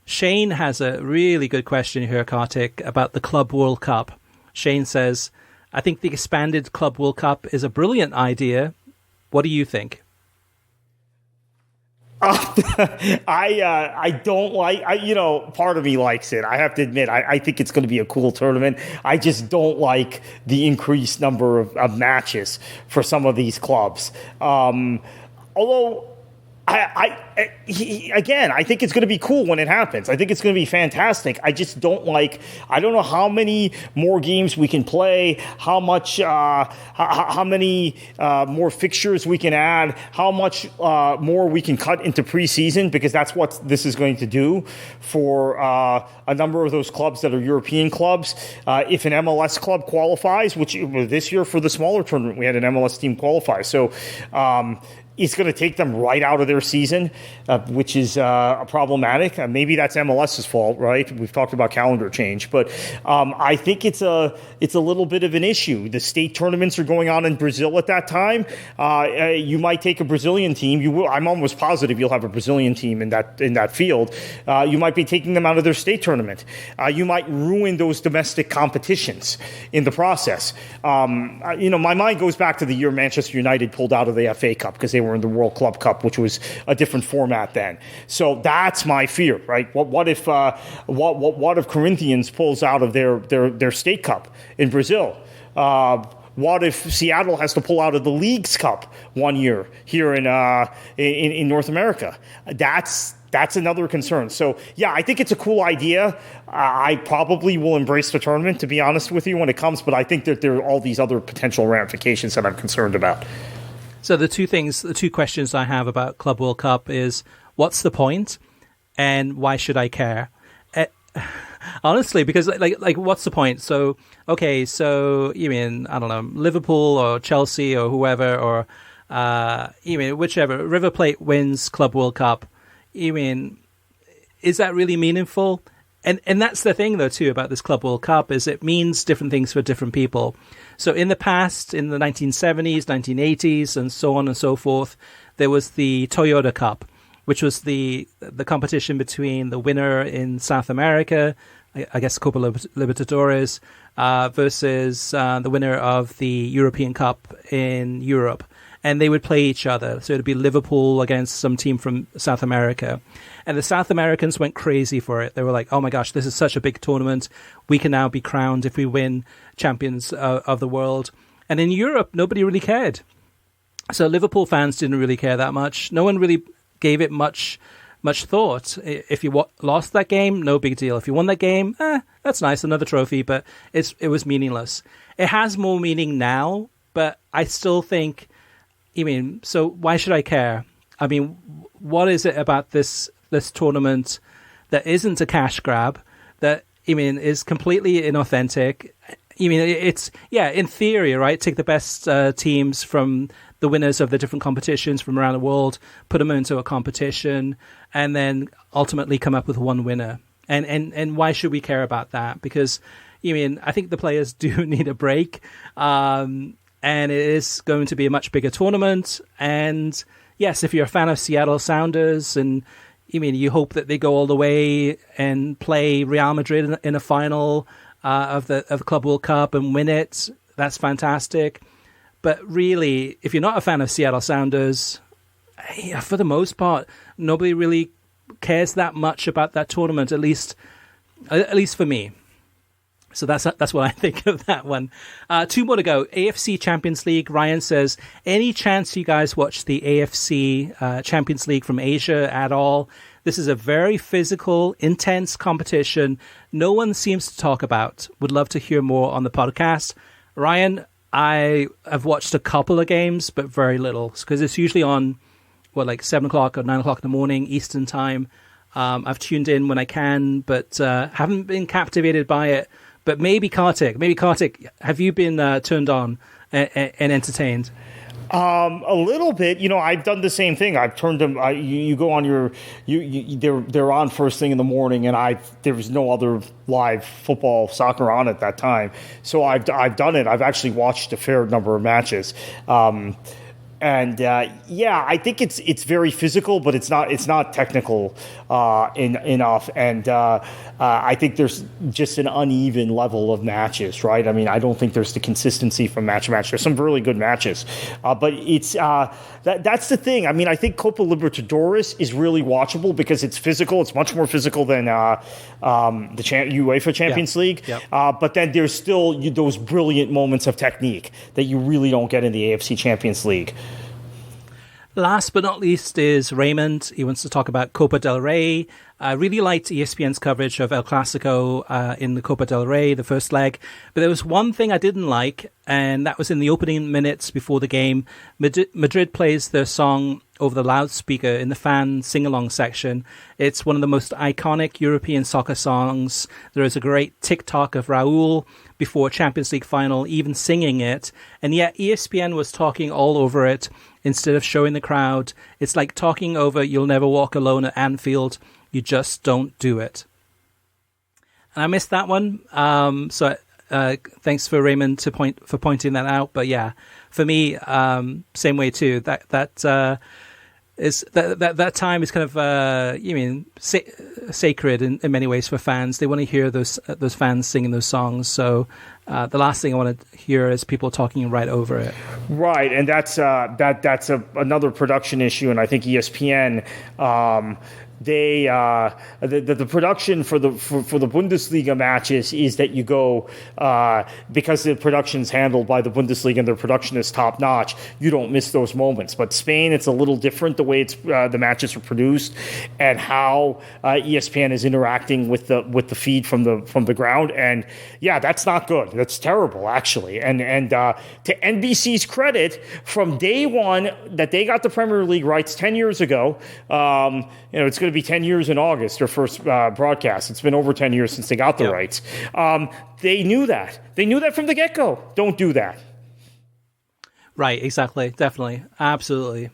Shane has a really good question here, Kartik, about the Club World Cup. Shane says, I think the expanded Club World Cup is a brilliant idea. What do you think? I don't like, part of me likes it. I have to admit, I think it's going to be a cool tournament. I just don't like the increased number of matches for some of these clubs. Although again, I think it's going to be cool when it happens. I think it's going to be fantastic. I just don't know how many more games we can play, how many more fixtures we can add, how much more we can cut into preseason, because that's what this is going to do for a number of those clubs that are European clubs. If an MLS club qualifies, which this year for the smaller tournament, we had an MLS team qualify. So, it's going to take them right out of their season, which is problematic. Maybe that's MLS's fault, right? We've talked about calendar change, but I think it's a little bit of an issue. The state tournaments are going on in Brazil at that time. You might take a Brazilian team. You will. I'm almost positive you'll have a Brazilian team in that field. You might be taking them out of their state tournament. You might ruin those domestic competitions in the process. My mind goes back to the year Manchester United pulled out of the FA Cup because they were in the World Club Cup, which was a different format then. So that's my fear, right? What if Corinthians pulls out of their state cup in Brazil? What if Seattle has to pull out of the Leagues Cup one year here in North America? That's another concern. So, yeah, I think it's a cool idea. I probably will embrace the tournament, to be honest with you, when it comes, but I think that there are all these other potential ramifications that I'm concerned about. So the two questions I have about Club World Cup is, what's the point, and why should I care? Honestly, because like what's the point? So you mean, I don't know, Liverpool or Chelsea or whoever, or you mean whichever, River Plate wins Club World Cup. You mean, is that really meaningful? And that's the thing, though, too, about this Club World Cup, is it means different things for different people. So in the past, in the 1970s, 1980s, and so on and so forth, there was the Toyota Cup, which was the competition between the winner in South America, I guess Copa Libertadores, versus the winner of the European Cup in Europe. And they would play each other. So it'd be Liverpool against some team from South America. And the South Americans went crazy for it. They were like, oh my gosh, this is such a big tournament. We can now be crowned if we win champions of the world. And in Europe, nobody really cared. So Liverpool fans didn't really care that much. No one really gave it much thought. If you lost that game, no big deal. If you won that game, that's nice, another trophy, but it was meaningless. It has more meaning now, but I still think, so why should I care? I mean, what is it about this tournament that isn't a cash grab, that, is completely inauthentic? It's, in theory, right? Take the best teams from the winners of the different competitions from around the world, put them into a competition, and then ultimately come up with one winner. And why should we care about that? Because, I think the players do need a break. And it is going to be a much bigger tournament. And yes, if you're a fan of Seattle Sounders, and you hope that they go all the way and play Real Madrid in a final of the Club World Cup and win it, that's fantastic. But really, if you're not a fan of Seattle Sounders, for the most part, nobody really cares that much about that tournament, at least for me. So that's what I think of that one. Two more to go. AFC Champions League. Ryan says, any chance you guys watch the AFC Champions League from Asia at all? This is a very physical, intense competition no one seems to talk about. Would love to hear more on the podcast. Ryan, I have watched a couple of games, but very little, because it's usually on, 7 o'clock or 9 o'clock in the morning, Eastern time. I've tuned in when I can, but haven't been captivated by it. But maybe Kartik, have you been turned on and entertained? A little bit. I've done the same thing. I've turned them. You go on they're on first thing in the morning, and there was no other live football, soccer on at that time. So I've done it. I've actually watched a fair number of matches. I think it's very physical, but it's not technical enough. And I think there's just an uneven level of matches, right? I don't think there's the consistency from match to match. There's some really good matches, but it's that's the thing. I think Copa Libertadores is really watchable because it's physical. It's much more physical than the UEFA Champions League. Yep. But then there's still those brilliant moments of technique that you really don't get in the AFC Champions League. Last but not least is Raymond. He wants to talk about Copa del Rey. I really liked ESPN's coverage of El Clasico in the Copa del Rey, the first leg. But there was one thing I didn't like, and that was in the opening minutes before the game. Madrid plays their song over the loudspeaker in the fan sing-along section. It's one of the most iconic European soccer songs. There is a great TikTok of Raul before a Champions League final, even singing it. And yet ESPN was talking all over it instead of showing the crowd. It's like talking over You'll Never Walk Alone at Anfield. You just don't do it. And I missed that one. So thanks for Raymond for pointing that out. But yeah, for me, same way too. That time is kind of sacred in many ways for fans. They want to hear those fans singing those songs. So the last thing I want to hear is people talking right over it. Right, and that's another production issue, and I think ESPN. The production for the Bundesliga matches is that you go because the production's handled by the Bundesliga and their production is top notch. You don't miss those moments. But Spain, it's a little different the way it's the matches are produced and how ESPN is interacting with the feed from the ground. And yeah, that's not good. That's terrible, actually. And to NBC's credit, from day one that they got the Premier League rights 10 years ago, it's going to be 10 years in August, their first broadcast. It's been over 10 years since they got the rights. They knew that. They knew that from the get-go. Don't do that. Right, exactly. Definitely. Absolutely.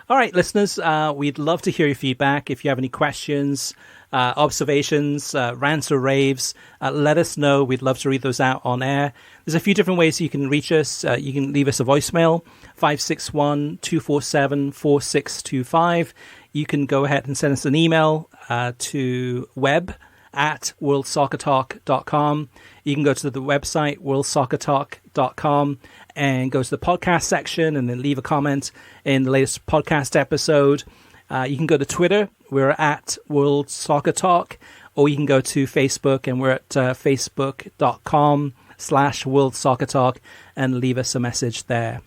All right, listeners, we'd love to hear your feedback. If you have any questions, observations, rants or raves, let us know. We'd love to read those out on air. There's a few different ways you can reach us. You can leave us a voicemail, 561-247-4625. You can go ahead and send us an email to web@worldsoccertalk.com. You can go to the website, worldsoccertalk.com, and go to the podcast section and then leave a comment in the latest podcast episode. You can go to Twitter. We're at World Soccer Talk. Or you can go to Facebook, and we're at facebook.com/World Soccer Talk, and leave us a message there.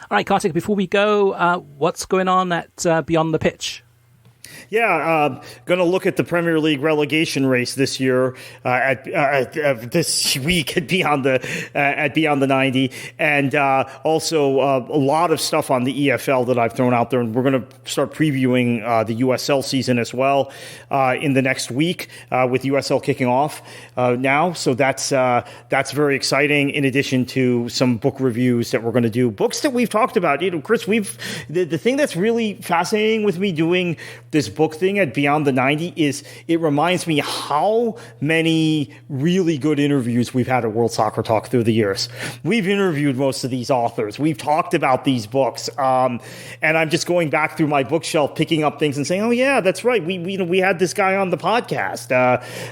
All right, Kartik, before we go, what's going on at Beyond the Pitch? Yeah, going to look at the Premier League relegation race this year, this week at Beyond the 90, and also a lot of stuff on the EFL that I've thrown out there, and we're going to start previewing the USL season as well in the next week with USL kicking off now. So that's very exciting. In addition to some book reviews that we're going to do, books that we've talked about. Chris, the thing that's really fascinating with me doing this book thing at Beyond the 90 is it reminds me how many really good interviews we've had at World Soccer Talk through the years. We've interviewed most of these authors. We've talked about these books. And I'm just going back through my bookshelf, picking up things and saying, oh, yeah, that's right. We had this guy on the podcast.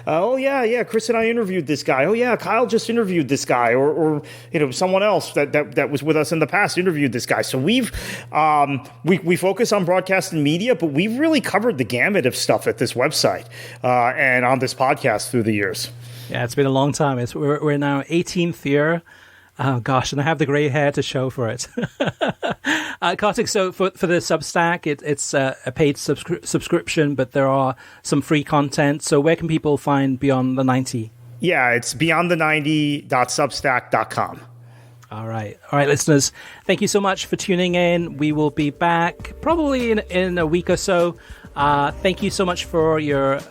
Oh, yeah, Chris and I interviewed this guy. Oh, yeah, Kyle just interviewed this guy. Or someone else that was with us in the past interviewed this guy. So we focus on broadcast and media, but we've really covered the gamut of stuff at this website and on this podcast through the years. Yeah, it's been a long time. We're now 18th year. Oh, gosh, and I have the gray hair to show for it. Kartik, so for the Substack, it's a paid subscription, but there are some free content. So where can people find Beyond the 90? Yeah, it's beyondthe90.substack.com. All right, listeners, thank you so much for tuning in. We will be back probably in a week or so. Thank you so much for your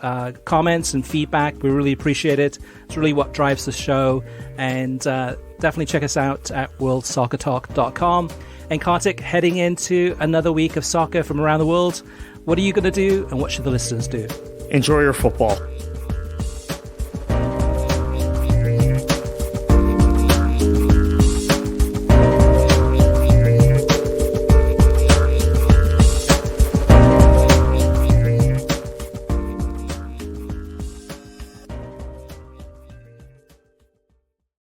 comments and feedback. We really appreciate it. It's really what drives the show. And definitely check us out at worldsoccertalk.com. And Kartik, heading into another week of soccer from around the world, what are you going to do and what should the listeners do? Enjoy your football.